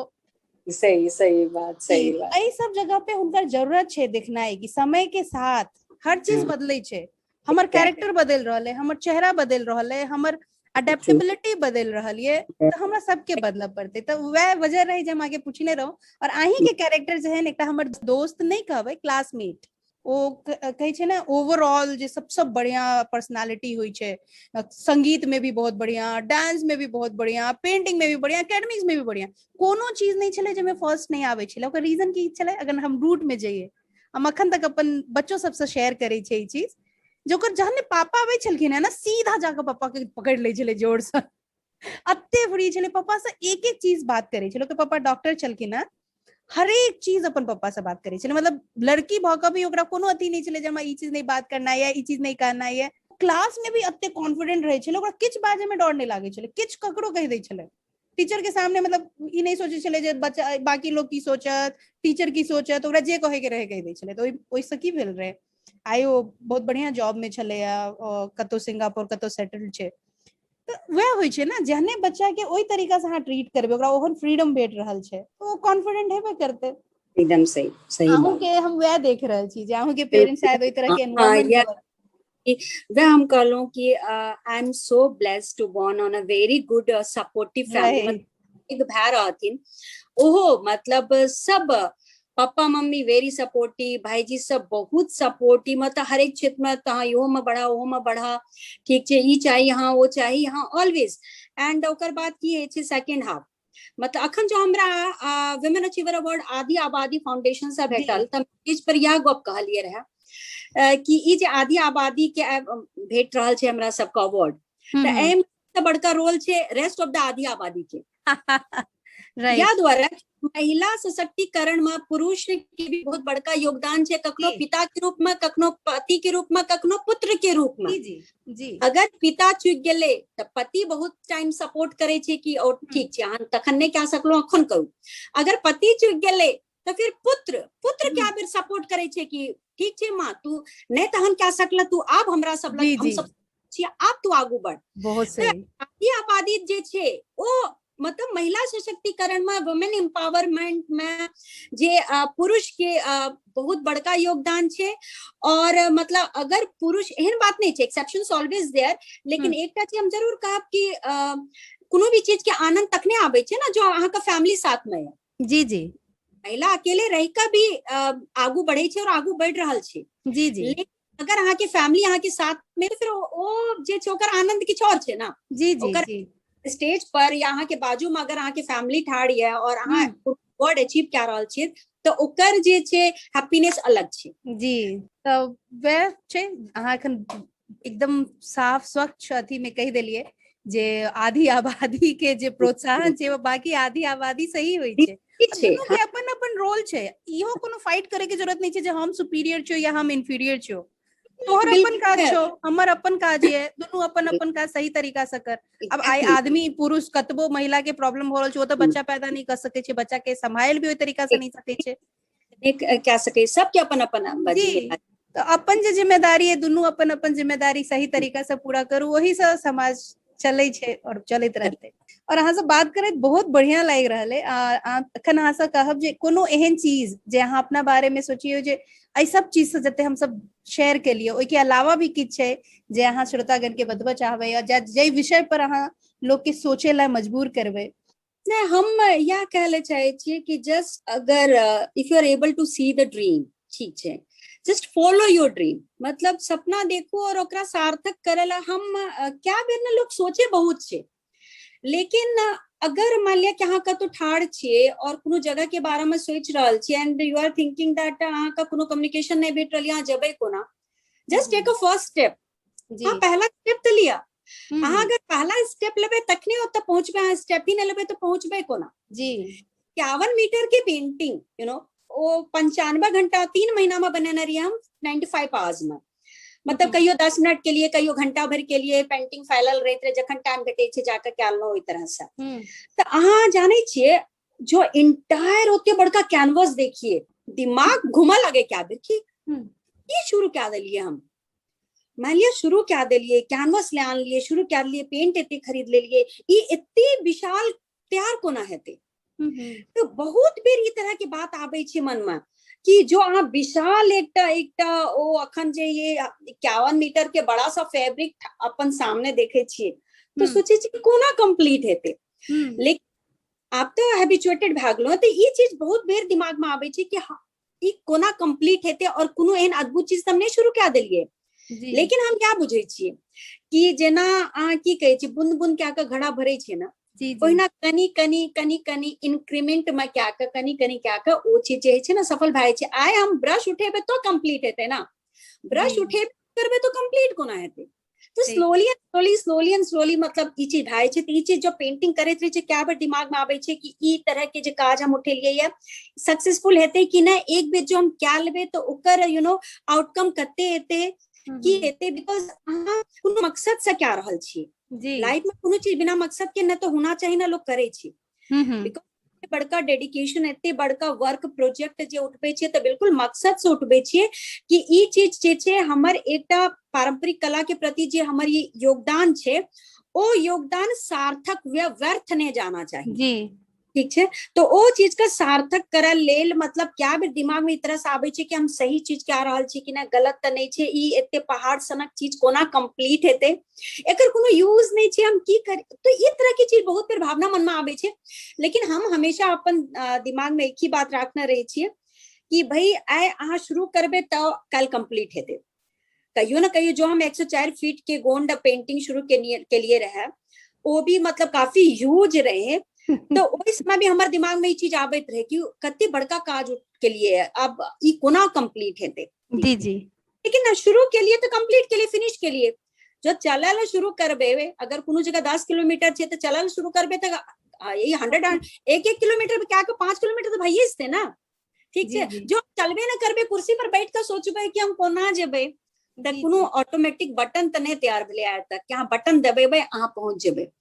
सही सही बात, सही बात। एहि सब जगह पे हुनकर जरूरत छै देखनाइ कि समय के साथ हर चीज बदले छै, हमर कैरेक्टर बदल रहल है, हमर चेहरा बदल रहल है, हमर अडेप्टेबिलिटी बदल रहल ये, तो हमरा सबके बदलऽ पड़ते। तो वह वजह रही जे हम आगे पूछने रहो। और अहीं के कैरेक्टर जे है एकटा हमर दोस्त नहीं कहबै, क्लासमेट, ओ कहे छै ना ओवरऑल जे सबसे बढ़िया पर्सनालिटी हुई छै, संगीत में भी बहुत बढ़िया, डांस में भी बहुत बढ़िया, पेंटिंग में भी बढ़िया, एकेडमिक्स में भी बढ़िया, कोनो चीज नहीं छले जे में फर्स्ट नहीं आवे छले। ओकर रीजन की छले, अगर हम रूट में जाइए, हम अखन तक अपन बच्चों सबसे शेयर करे छै ई चीज, जोकर जहन पापा आबै छलखिन है ना, सीधा जाकर पापा के पकड़ ले छले जोर से, अत्ते फ्री छले पापा से एक एक चीज बात करे छले। तो पापा डॉक्टर छलखिन ना, हर एक चीज अपन पापा से बात करे छले, मतलब लड़की भ के भी ओकरा कोनो अथी नहीं छले जे हमरा ई चीज नहीं बात करना है, ई चीज नहीं करना है। क्लास में भी अत्ते कॉन्फिडेंट रहे छले, ओकरा किछ बाजे में डर नहीं लागे छले, किछ ककरो कह दे छले टीचर के सामने, मतलब ई नहीं सोचे छले जे बच्चा बाकी लोग की सोचत, टीचर की सोचत, ओकरा जे कहे के रहे कह दे छले। तो ओइसे की भेल रहे, आइ ओ बहुत बढ़िया जॉब में छले, कतो सिंगापुर कतो सेटल छे। तो वह होइ छै ना, जहने बच्चा के ओई तरीका से अहाँ ट्रीट करबे, ओकरा ओहन फ्रीडम भेट रहल छै, तो वो कॉन्फिडेंट हेबे करते। एकदम सही, सही आहू बात। के हम वह देख रहल छी जे आहू के पेरेंट्स शायद ओई तरह के हाँ, एनवायरनमेंट या वह हम कहलूं कि I am so blessed to born on a very good supportive family. रहे। मतलब एक भाई रहथिन, ओहो मतलब सब पापा मम्मी वेरी सपोर्टिव, भाईजी सब बहुत सपोर्टिव, मतलब हर एक क्षेत्र में तहाँ यो में बढ़ा, ओहो में बढ़ा, ठीक छे, ई चाहिए यहाँ, वो चाहिए यहाँ, ऑलवेज। एंड ओकर बाद की है छे सेकंड हाफ, मतलब अखन जो हमरा वुमेन अचीवर अवार्ड आदि आबादी फाउंडेशन से भेटल, त इस पर यह गप कहलिए रहे कि ई जे आदि आबादी के भेट रहल छे हमरा सबके अवार्ड, त एम से बड़का रोल छे रेस्ट ऑफ द आदि आबादी के। या द्वारा महिला सशक्तिकरण में पुरुष के भी बहुत बड़का योगदान छे, कखनो पिता के रूप में, कखनो पति के रूप में, कखनो पुत्र के रूप में। जी। अगर पिता चुक गेले तो पति बहुत टाइम सपोर्ट करे छे कि और ठीक छे अहाँ तखन नहीं क्या सकलो, अखन करू। अगर पति चुक गेले तो फिर पुत्र क्या बेर सपोर्ट करे छे कि ठीक छे माँ, तू नहीं तहन क्या सकला, तू आब हमरा सब लग, हम सब छिए, आब तू आगू बढ़। बहुत सही। आदि आबादी जे छे ओ मतलब महिला सशक्तिकरण में, वुमेन एम्पावरमेंट में जे पुरुष के बहुत बड़का योगदान छे। और मतलब अगर पुरुष एहन बात नहीं छे, एक्सेप्शंस ऑलवेज देयर, लेकिन एकटा चीज हम जरूर कहब कि कोनो भी चीज के आनंद तखने आबै छे ना जो अहाँ का फैमिली साथ में है। जी जी। महिला अकेले रह के भी आगू बढ़े छे और आगू बढ़ रहल छे। जी जी। लेकिन अगर अहाँ के फैमिली अहाँ के साथ में, फिर ओ जे छे ओकर आनंद किछ और छे ना। जी जी जी। स्टेज पर या अहाँ के बाजू में अगर अहाँ के फैमिली ठाड़ी है और अहाँ वर्ड अचीव क्या रहल छे, तो ओकर जे छे हैप्पीनेस अलग छे। जी। तो वह छे अहाँ एखन एकदम साफ स्वच्छ अथी में कह देलिए जे आधी आबादी के जे प्रोत्साहन छे वो बाकी आधी आबादी सही होई छे। दोनों के अपन अपन रोल छे, इहो कोनो फाइट करे के जरूरत नहीं छे जे हम सुपीरियर छो या हम इंफीरियर छो। तोहर अपन काज छो, हमर अपन काज है, दोनों अपन अपन काज सही तरीका से कर। अब आई आदमी पुरुष कतबो महिला के प्रॉब्लम हो रहल छे, वो तो बच्चा पैदा नहीं कर सके छे, बच्चा के संभाल भी ओई तरीका से नहीं सके छे, क्या सके, सबके अपन अपन जिम्मेदारी। तो अपन जे जिम्मेदारी है, दोनों अपन अपन जिम्मेदारी सही तरीका से पूरा करू, वही से समाज चले छे और चलते रहते। और अहाँ से बात करे बहुत बढ़िया लाग रहा है। अखन अहाँ से कहब जे कोनो एहन चीज जे अहाँ अपना बारे में सोचियो जे एहि सब चीज से जते हम सब शेयर के लिए, ओई के अलावा भी किछ है जे अहाँ श्रोतागण के बतबा चाहबे या जे विषय पर अहाँ लोग के सोचे ला मजबूर करबे। नहीं, हम यह कहले चाहे छिए कि जस्ट अगर if you are able to see the dream, ठीक है, जस्ट फॉलो योर ड्रीम, मतलब सपना देखो और ओकरा सार्थक करेला। हम क्या बेर ना लोग सोचे बहुत छे, लेकिन अगर मान लिया कि अहाँ का तो ठाड़ छे और कोनो जगह के बारे में सोच रहल छे and you are thinking that अहाँ का कोनो कम्युनिकेशन नहीं भेट रहल, यहाँ जबे कोना, just take a first step. हाँ, पहला स्टेप तो लिया। अहाँ अगर पहला स्टेप लेबे तखने ओतऽ पहुंचबे, अहाँ स्टेप ही नहीं लेबे तो पहुंचबे कोना। जी। 51 मीटर की पेंटिंग यू नो वो 95 घंटा 3 महीना में बनाने रही हम 95 आवर्स में, मतलब कहियो 10 मिनट के लिए, कहियो घंटा भर के लिए पेंटिंग फैलल रहते, जखन टाइम भेटे छे जाकर क्यालनो ओई तरह से। तो अहाँ जाने छिए जो इंटायर ओते बड़का कैनवस देखिए, दिमाग घुमा लगे क्या देखिए, ये शुरू क्या दिलिए हम, मान लिया शुरू क्या दिलिए, कैनवस ले आन लिए, शुरू क्या लिए, पेंट इतने खरीद ले लिए, ये इतनी विशाल तैयार कोना हेते। तो बहुत बेर ई तरह की बात आबे छे मन में कि जो अहाँ विशाल एकटा ओ अखन जे ये 51 मीटर के बड़ा सा फैब्रिक अपन सामने देखे छिए, तो सोचे छी कि कोना कंप्लीट हेते, लेकिन आप तो हैबिचुएटेड भए गेलो तो ई चीज बहुत बेर दिमाग में आबै छै कि ई कोना कंप्लीट हेते और कोनो एहन अद्भुत चीज हम नहीं शुरू कए देलिए। लेकिन हम क्या बुझे छियै कि जेना अहाँ की कहै छी बूंद बूंद क्या के घड़ा भरे छै ना, ओहिना कनी कनी कनी कनी इंक्रीमेंट में क्या के कनी कनी क्या के ओ चीज जे छै ना सफल भए छै। आइ हम ब्रश उठेबे तो कंप्लीट हेते ना, ब्रश उठेबे करबे तो कंप्लीट कोना हेते। तो slowly slowly slowly and slowly मतलब ई चीज भए छै। ई चीज जो पेंटिंग करैत रहे छै क्या बेर दिमाग में आबै छै कि ई तरह के जे काज हम उठेलिए ये सक्सेसफुल हेते कि ना, एक बेर जो हम क्या लेबे तो ओकर आउटकम कते हेते की हेते। बिकॉज अहाँ कोनो मकसद से क्या रहल छी, लाइफ में कोनो चीज बिना मकसद के न तो होना चाहिए ना लोग करे छी। बिकॉज बड़का डेडिकेशन एते बड़का वर्क प्रोजेक्ट जे उठबे छियै तो बिल्कुल मकसद से उठबे छियै कि ई चीज जे छै हमर एकटा पारंपरिक कला के प्रति जे हमर ये योगदान छै ओ योगदान सार्थक व्यर्थ नहीं जाना चाहिए। ठीक है, तो ओ चीज का सार्थक करे लेल मतलब क्या भी दिमाग में इस तरह से आबै छै कि हम सही चीज क्या रहल छी कि ना, गलत तो नहीं छै, ई एते पहाड़ सनक चीज कोना कंप्लीट हेते, एकर कोनो यूज नहीं छै, हम की कर। तो ये तरह की चीज बहुत बेर भावना मन में आबै छै। लेकिन हम हमेशा अपन दिमाग में एक ही बात रखने रहे छियै कि भाई आइ अहाँ शुरू करबे तो कल कंप्लीट हेते। कहियो ना कहियो जो हम 104 फीट के गोंड पेंटिंग शुरू के लिए रहे वो भी मतलब काफी ह्यूज रहे। तो उस समय भी हमारे दिमाग में ये चीज आबैत रहे कि कते बड़का काज के लिए अब ई कोना कंप्लीट हेते। लेकिन ना शुरू के लिए तो कंप्लीट के लिए फिनिश के लिए जो चलल शुरू करबे, अगर कोनो जगह 10 किलोमीटर छै तो चलल शुरू करबे तो ये 100 एक किलोमीटर क्या 5 किलोमीटर तो भइए जेते ना। ठीक है, जो चलबे ना करबे कुर्सी पर बैठ कर सोचबे कि हम कोना जेबे तो कोनो ऑटोमेटिक बटन तो नहीं तैयार भेले आय तक कि हाँ बटन दबेबे अहाँ पहुंच जेबे।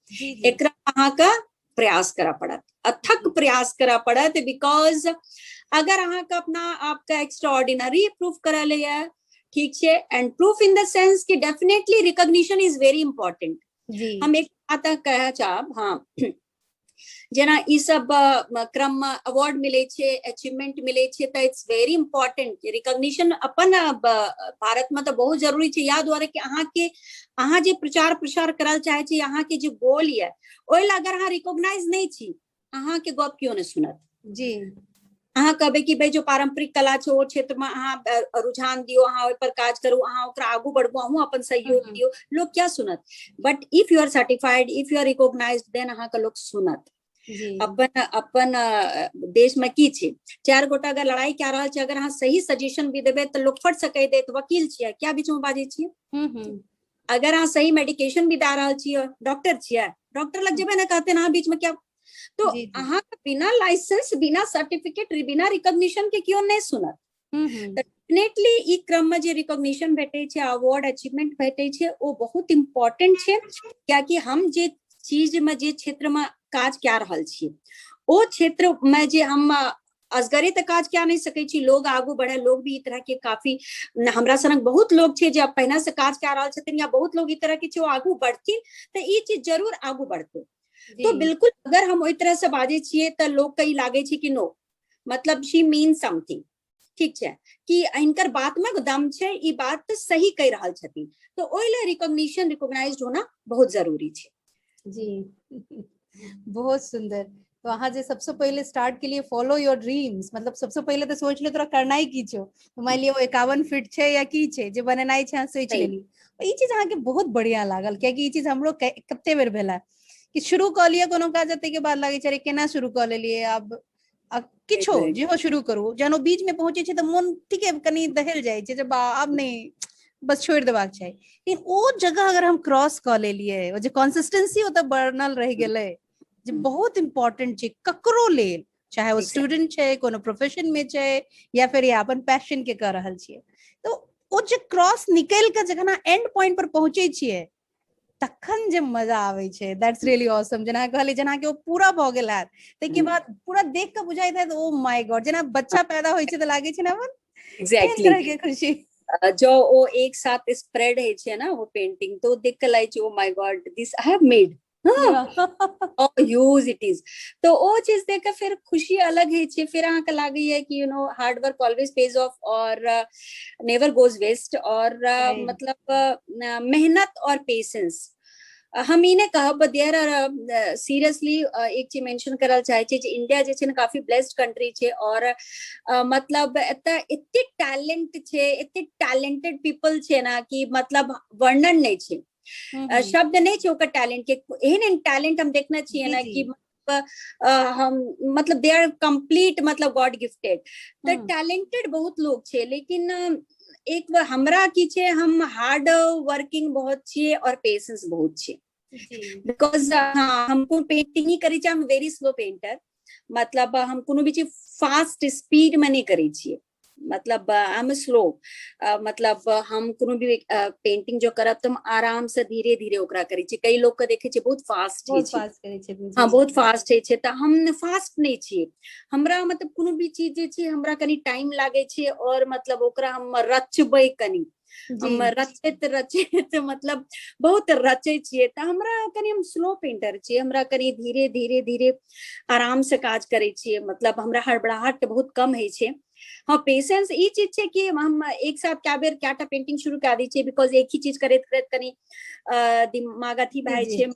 एकरा अहाँ का प्रयास करा पड़त, अथक प्रयास करा पड़त। बिकॉज अगर अहाँ का अपना आपका एक्स्ट्रा ऑर्डिनरी प्रूफ करा लिया, ठीक है, and proof in the sense कि definitely recognition is very important. हम एक बात कह चाहब, हाँ जेना ई सब क्रम में अवार्ड मिले छे, अचीवमेंट मिले छे तो इट्स वेरी इंपॉर्टेंट। रिकॉग्निशन अपन भारत में तो बहुत जरूरी छे। याद दुआरे कि अहाँ जे प्रचार प्रसार करल चाहे छी, अहाँ के जे गोल ये ओइला अगर अहाँ रिकॉग्नाइज नहीं छी, अहाँ के गप क्यों नहीं सुनत। अहाँ कहबे कि भाई जो पारंपरिक कला छे ओ क्षेत्र में अहाँ रुझान दियो, अहाँ ओइ पर काज करू, अहाँ ओकरा आगू बढ़बू, अहूँ अपन सहयोग दियो, लोग क्या सुनत। But if you are certified, if you are recognised, then अहाँ के लोग सुनत। अपन देश में की छे, 4 गोटा अगर लड़ाई क्या रहल छे, अगर अहाँ सही सजेशन भी देबे तो लोग फट से कह देत वकील छियै, क्या बीच में बाजे छियै। अगर अहाँ सही मेडिकेशन भी दा रहल छियै, डॉक्टर छियै, डॉक्टर लग जेबे ना कहते ना बीच में क्या। तो अहाँ बिना लाइसेंस, बिना सर्टिफिकेट, बिना रिकॉग्निशन के क्यों नहीं सुनत। डेफिनेटली ई क्रम में जे रिकॉग्निशन भेटे छे, अवार्ड अचीवमेंट भेटे छे, वो बहुत इंपॉर्टेंट छे। क्या कि हम जे चीज में जे क्षेत्र में काज क्या रहल छी ओ क्षेत्र में जे हम असगरे तो काज क्या नहीं सके छी, लोग आगू बढ़े, लोग भी ई तरह के काफी हमरा सनक बहुत लोग छे जे अब पहले से काज क्या रहल छथिन, या बहुत लोग ई तरह के छे वो आगू बढ़थिन तो ई चीज जरूर आगू बढ़ते। तो बिल्कुल अगर हम ओई तरह से बाजे छिए तो लोग कई लागे छे कि नो मतलब शी मीन समथिंग, ठीक छे कि इनकर बात में दम छे, ई बात तो सही कह रहल छथिन, तो ओइला रिकॉग्निशन रिकॉग्नाइज्ड होना बहुत जरूरी छे। बहुत सुंदर। तो अहाँ जे सबसे पहले स्टार्ट के लिए फॉलो योर ड्रीम्स, मतलब सबसे पहले तो सोच ले तोरा करना ही की छो, मान लियो 51 फीट छे या की छे जे बनेनाई छे, सोच लेली। ई चीज अहाँ के बहुत बढ़िया लागल, क्या कि ई चीज हमरो कते बेर भेला कि शुरू क लिया कोनो काज, जते के बाद लागे छे केना शुरू क लेलिए, अब किछो जेहो शुरू करू जनो बीच में पहुंचे छे तो मन ठीके कनी दहल जाय छे, जब अब नहीं बस छोड़ देबाक चाहिए। लेकिन वो जगह अगर हम क्रॉस क लेलिए, वो जे कंसिस्टेंसी ओत बनल रह गेलै, जे बहुत इंपॉर्टेंट छै ककरो लेल, चाहे वो स्टूडेंट छै, कोनो प्रोफेशन में छै, या फिर या अपन पैशन के कर रहल छियै, तो वो जे क्रॉस निकल के जखन एंड पॉइंट पर पहुंचे छियै तखन जे मजा आवे छे, दैट्स रियली ऑसम। जना कहले जना के वो पूरा भ गेल है, तै के बाद पूरा देख के बुझाइत है ओ माय गॉड, जना बच्चा पैदा होय छे त लागे छे ना अपन एग्जैक्टली तरह के खुशी जो वो एक साथ स्प्रेड है छे ना वो पेंटिंग, तो देख के लागे छे oh my God this I have made, हां यूज इट इज। तो वो चीज देख के फिर खुशी अलग है छे। फिर अहाँ के लागे है कि you know hard work always page of और नेवर गोज वेस्ट, और मतलब मेहनत और पेशेंस हम इन्हें कहब देयर आर सीरियसली एक चीज मेंशन करल चाहे छी जे इंडिया जे छे काफी ब्लेस्ड कंट्री छे और मतलब इतने टैलेंट छे, इतने टैलेंटेड पीपल छे ना कि मतलब वर्णन नहीं छे, शब्द नहीं छे ओकर टैलेंट के। एहन टैलेंट हम देखना चाहिए ना कि हम मतलब दे आर कंप्लीट मतलब गॉड गिफ्टेड। तो टैलेंटेड बहुत लोग छे, लेकिन एक हमरा की छे हम हार्ड वर्किंग बहुत छे और पेशेंस बहुत छे। बिकॉज हमको पेंटिंग ही करी छे, हम वेरी स्लो पेंटर, मतलब हम कोनो भी चीज फास्ट स्पीड में नहीं करी छिए, मतलब आई एम स्लो, मतलब हम कोनो भी पेंटिंग जो करब तो हम आराम से धीरे धीरे ओकरा करी छी। कई लोग के देखे छे बहुत फास्ट है छे, हाँ बहुत फास्ट है छे, तो हम फास्ट नहीं छिए। हमरा मतलब कोनो भी चीज जे छे हमरा कनी टाइम लागे छे और मतलब ओकरा हम रचबै कनी, हम रचित रचित मतलब बहुत रचे छिए, तो हमरा कनी हम स्लो पेंटर छिए, हमरा कनी धीरे धीरे धीरे आराम से काज करे छिए, मतलब हमरा हड़बड़ाहट बहुत कम है छे। हाँ पेशेंस ई चीज छे कि हम एक साथ क्या बेर क्या पेंटिंग शुरू कर दी छे, बिकॉज एक ही चीज करत करत कनी दिमाग अथी भाई छे,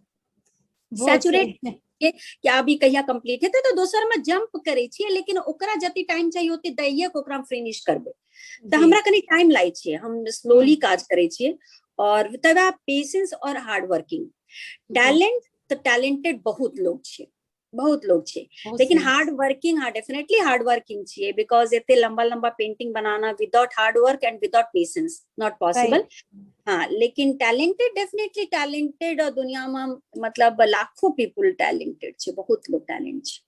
सैचुरेट क्या अभी कहिया कंप्लीट हेते तो दोसर में जंप करे छिए, लेकिन ओकरा जति टाइम चाहिए ओते दैये को ओकरा फिनिश करबे, तो हमरा कनी टाइम लाई छे, हम स्लोली काज करे छिए। और तबा पेशेंस और हार्ड वर्किंग, टैलेंट तो टैलेंटेड बहुत लोग छे, बहुत लोग छे, लेकिन हार्ड वर्किंग, हाँ डेफिनेटली हार्ड वर्किंग छे, बिकॉज इतने लंबा लंबा painting banana without hard work and without patience not possible. हाँ लेकिन टैलेंटेड, डेफिनेटली टैलेंटेड, और दुनिया में मतलब लाखों पीपल टैलेंटेड छे, बहुत लोग टैलेंट छे।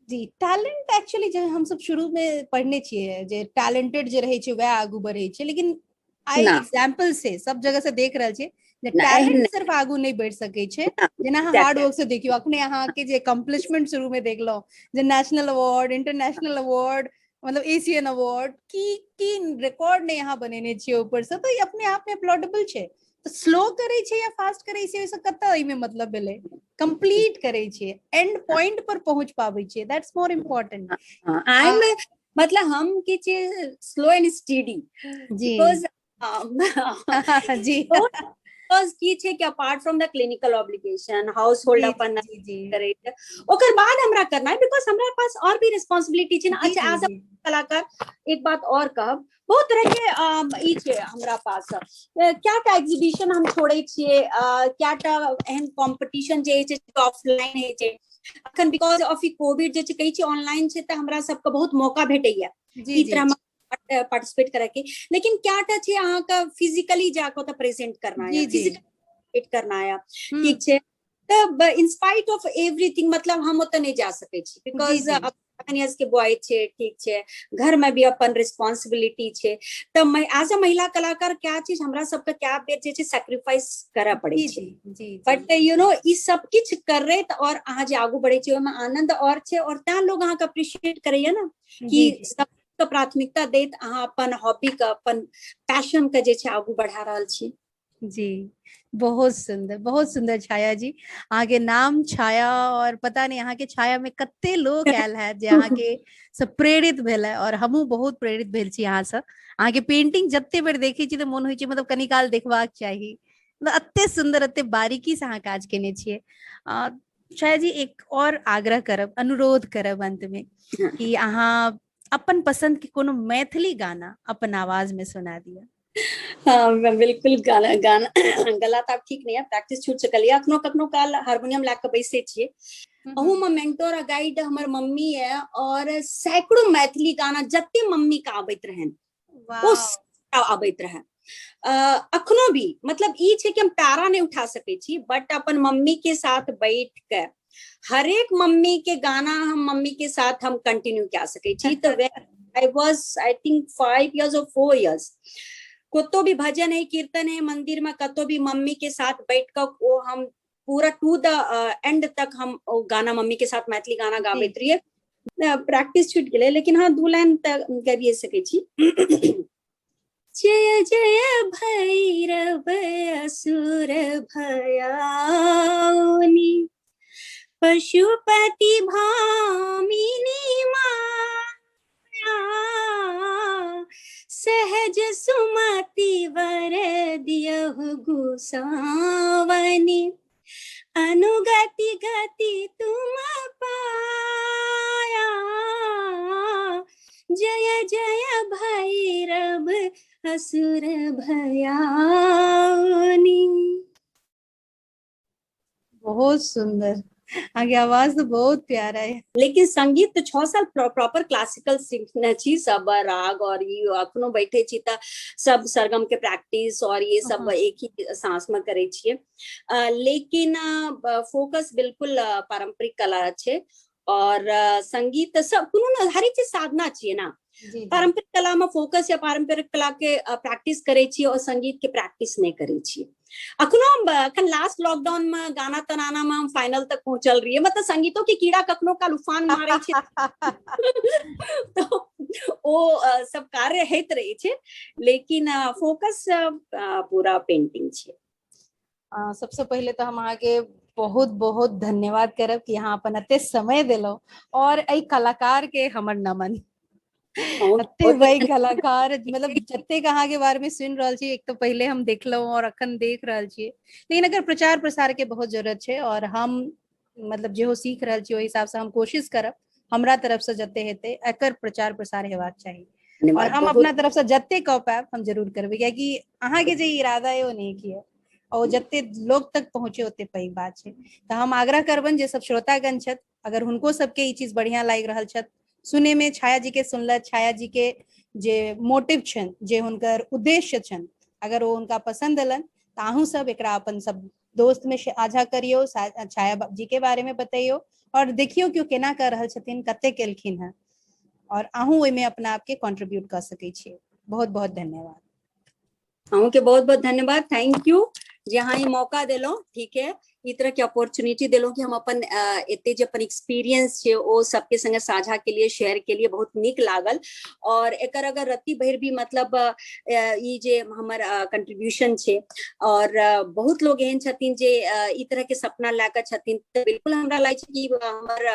जी टैलेंट एक्चुअली जो हम सब शुरू में पढ़ने छिए जे टैलेंटेड जे रहे छे वह आगू बढ़े छे, लेकिन आई एग्जांपल से सब जगह से देख रहल छे जे टैलेंट सिर्फ आगू नहीं बढ़ सके छे, जेना हार्ड वर्क से देखियो अपने यहाँ के जे अकम्प्लिशमेंट शुरू में देख लो, जे नेशनल अवार्ड, इंटरनेशनल अवार्ड, मतलब एशियन अवार्ड की रिकॉर्ड ने यहाँ बनेने छे ऊपर से, तो ये अपने आप में अपलॉडेबल छे। तो स्लो करे छे या फास्ट करे छे ऐसा कत में मतलब भेले, कंप्लीट करे छे, एंड पॉइंट पर पहुंच पावे छे, that's more important. I am मतलब हम की चीज स्लो एंड स्टेडी, बिकॉज़ जी बिकॉज़ की छे कि apart from the clinical obligation household अपन करे ओकर बाद हमरा करना है, बिकॉज़ हमरा पास और भी रिस्पांसिबिलिटी छे ना। अच्छा एज अ कलाकार एक बात और कहब, बहुत तरह के ई छे हमरा पास, क्या एग्जीबिशन हम छोड़े छिए, क्या एहन कंपटीशन जे छे ऑफलाइन है छे, अखन बिकॉज ऑफ ई कोविड जे कही छे ऑनलाइन छे, त हमरा सबके बहुत मौका भेटैया ई तरह पार्टिसिपेट करे के, लेकिन क्या छे अहाँ का फिजिकली जाको त प्रेजेंट करना है, फिजिकली करना है, ठीक छे। तब इन स्पाइट ऑफ एवरीथिंग मतलब हम ओत नहीं जा सके छी, बिकॉज के बॉय छे, ठीक छे, घर में भी अपन रिस्पांसिबिलिटी छे, तब मैं एज अ महिला कलाकार क्या चीज हमरा सबके क्या बेर जे छे सैक्रिफाइस करे पड़े छे, बट यू नो ई सब किछ करे और अहाँ जे आगू बढ़े छे ओमे आनंद और छे, और ता लोग अहाँ के अप्रिशिएट करैया ना कि सब के प्राथमिकता देत अहाँ अपन हॉबी का, अपन पैशन के जे छे आगू बढ़ा रहल छी। जी बहुत सुंदर छाया जी, अहाँ के नाम छाया, और पता नहीं यहाँ के छाया में कते लोग आयल है जे अहाँ के सब प्रेरित भेल है, और हमहू बहुत प्रेरित भेल छी यहाँ से। अहाँ के पेंटिंग जत्ते बेर देखे छी तो मन होई छै मतलब कनी काल देखबाक चाहिए, मतलब अत्ते सुंदर अत्ते बारीकी से अहाँ काज केने छिए। छाया जी एक और आग्रह करब, अनुरोध करब अंत में कि अहाँ अपन पसंद के कोनो मैथिली गाना अपन आवाज में सुना दिया। हाँ बिल्कुल, गाना गला तो ठीक नहीं है, प्रैक्टिस छूट चुकल है, अखनो कखनो काल हारमोनियम लाके बैसे छिए, अहू में मेंटोर आ गाइड हमर मम्मी है, और सैकड़ों मैथिली गाना जत्ते मम्मी का आबैत रहन ओ आबैत रहे, अखनो भी मतलब ई छे कि हम पैरा नहीं उठा सके छी, बट अपन मम्मी के साथ बैठ के हर एक मम्मी के गाना हम मम्मी के साथ हम कंटिन्यू कर सके छी। तो I was I think 5 years or 4 years, कतो भी भजन है, कीर्तन है, मंदिर में कतो भी मम्मी के साथ बैठ कर वो हम पूरा टू द एंड तक हम गाना मम्मी के साथ मैथिली गाना गाबैत रहिए। प्रैक्टिस छूट गेलै, लेकिन हाँ 2 लाइन तक गाबिए सकै छी। जय जय भैरव असुर भयाउनि, पशुपति भामिनी माया, सहज सुमति वर दियहु गुसावनि, अनुगति गति तुम पाया, जय जय भैरव असुर भयानी। बहुत सुंदर, आगे आवाज तो बहुत प्यारा है। लेकिन संगीत तो 6 साल प्रॉपर क्लासिकल सीखना छी, सब राग और ये अखनो बैठे छी त सब सरगम के प्रैक्टिस और ये सब एक ही सांस में करे छिए। लेकिन फोकस बिल्कुल पारंपरिक कला छे और संगीत सब कोनो हर एक चीज साधना छिए ना। पारंपरिक कला में फोकस या पारंपरिक कला के प्रैक्टिस करे छिए और संगीत के प्रैक्टिस नहीं करे छिए। अखनो अखन लास्ट लॉकडाउन में गाना तराना में हम फाइनल तक पहुंचल रही है, मतलब संगीतों की कीड़ा कखनो का उफान मारे छे तो वो सब कार्य हेत रहे छे, लेकिन फोकस पूरा पेंटिंग छे। सबसे पहले तो हम आगे बहुत बहुत धन्यवाद करब कि यहाँ अपन अते समय दिलो और आई कलाकार के हमर नमन। अते वही कलाकार मतलब जत्ते कहाँ के बारे में सुन रहल छी, एक तो पहले हम देखलो और अखन देख रहल छी, लेकिन अगर प्रचार प्रसार के बहुत जरूरत है और हम मतलब जो सीख रहल छी ओहि हिसाब से हम कोशिश करब हमरा तरफ से जत्ते हेते एकर प्रचार प्रसार हेबाक चाहिए और हम अपना तरफ से जत्ते कह पाएब हम जरूर करबे, क्योंकि अहाँ के जो इरादा है वो नहीं किया और जत्ते लोग तक पहुंचे ओते पैघ बात है। तो हम आग्रह करबन जे सब श्रोतागण छथि अगर हुनको सबके ई चीज बढ़िया लागि रहल छथि सुने में, छाया जी के सुनल, छाया जी के जे मोटिव छन, जे हुनकर उद्देश्य छन, अगर वो उनका पसंद अलन तो अहूँ सब एकरा अपन सब दोस्त में साझा करियो, छाया जी के बारे में बताइयो और देखियो कि केना कर रहल छथिन, कते केलखिन है और अहूँ ओइमे अपना आप के कंट्रीब्यूट कर सकै छियै। बहुत बहुत धन्यवाद। अहूँ के बहुत बहुत धन्यवाद, थैंक यू जहाँ ये मौका दिलो, ठीक है, ई तरह के अपॉर्चुनिटी दिलो कि हम अपन एते जे अपन एक्सपीरियंस छे ओ सबके संगे साझा के लिए, शेयर के लिए बहुत नीक लागल। और एकर अगर रत्ती भर भी मतलब ई जे हमर कंट्रीब्यूशन छे और बहुत लोग एहन छथिन जे ई तरह के सपना लाके छथिन, तो बिल्कुल हमरा लागे छे कि हमर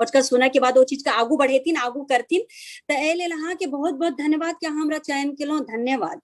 ओकर सुना के बाद वो चीज के आगू बढ़ेथिन, आगू करथिन। तो ए लेल अहाँ के बहुत बहुत धन्यवाद कि अहाँ हमरा चयन केलहुँ, धन्यवाद।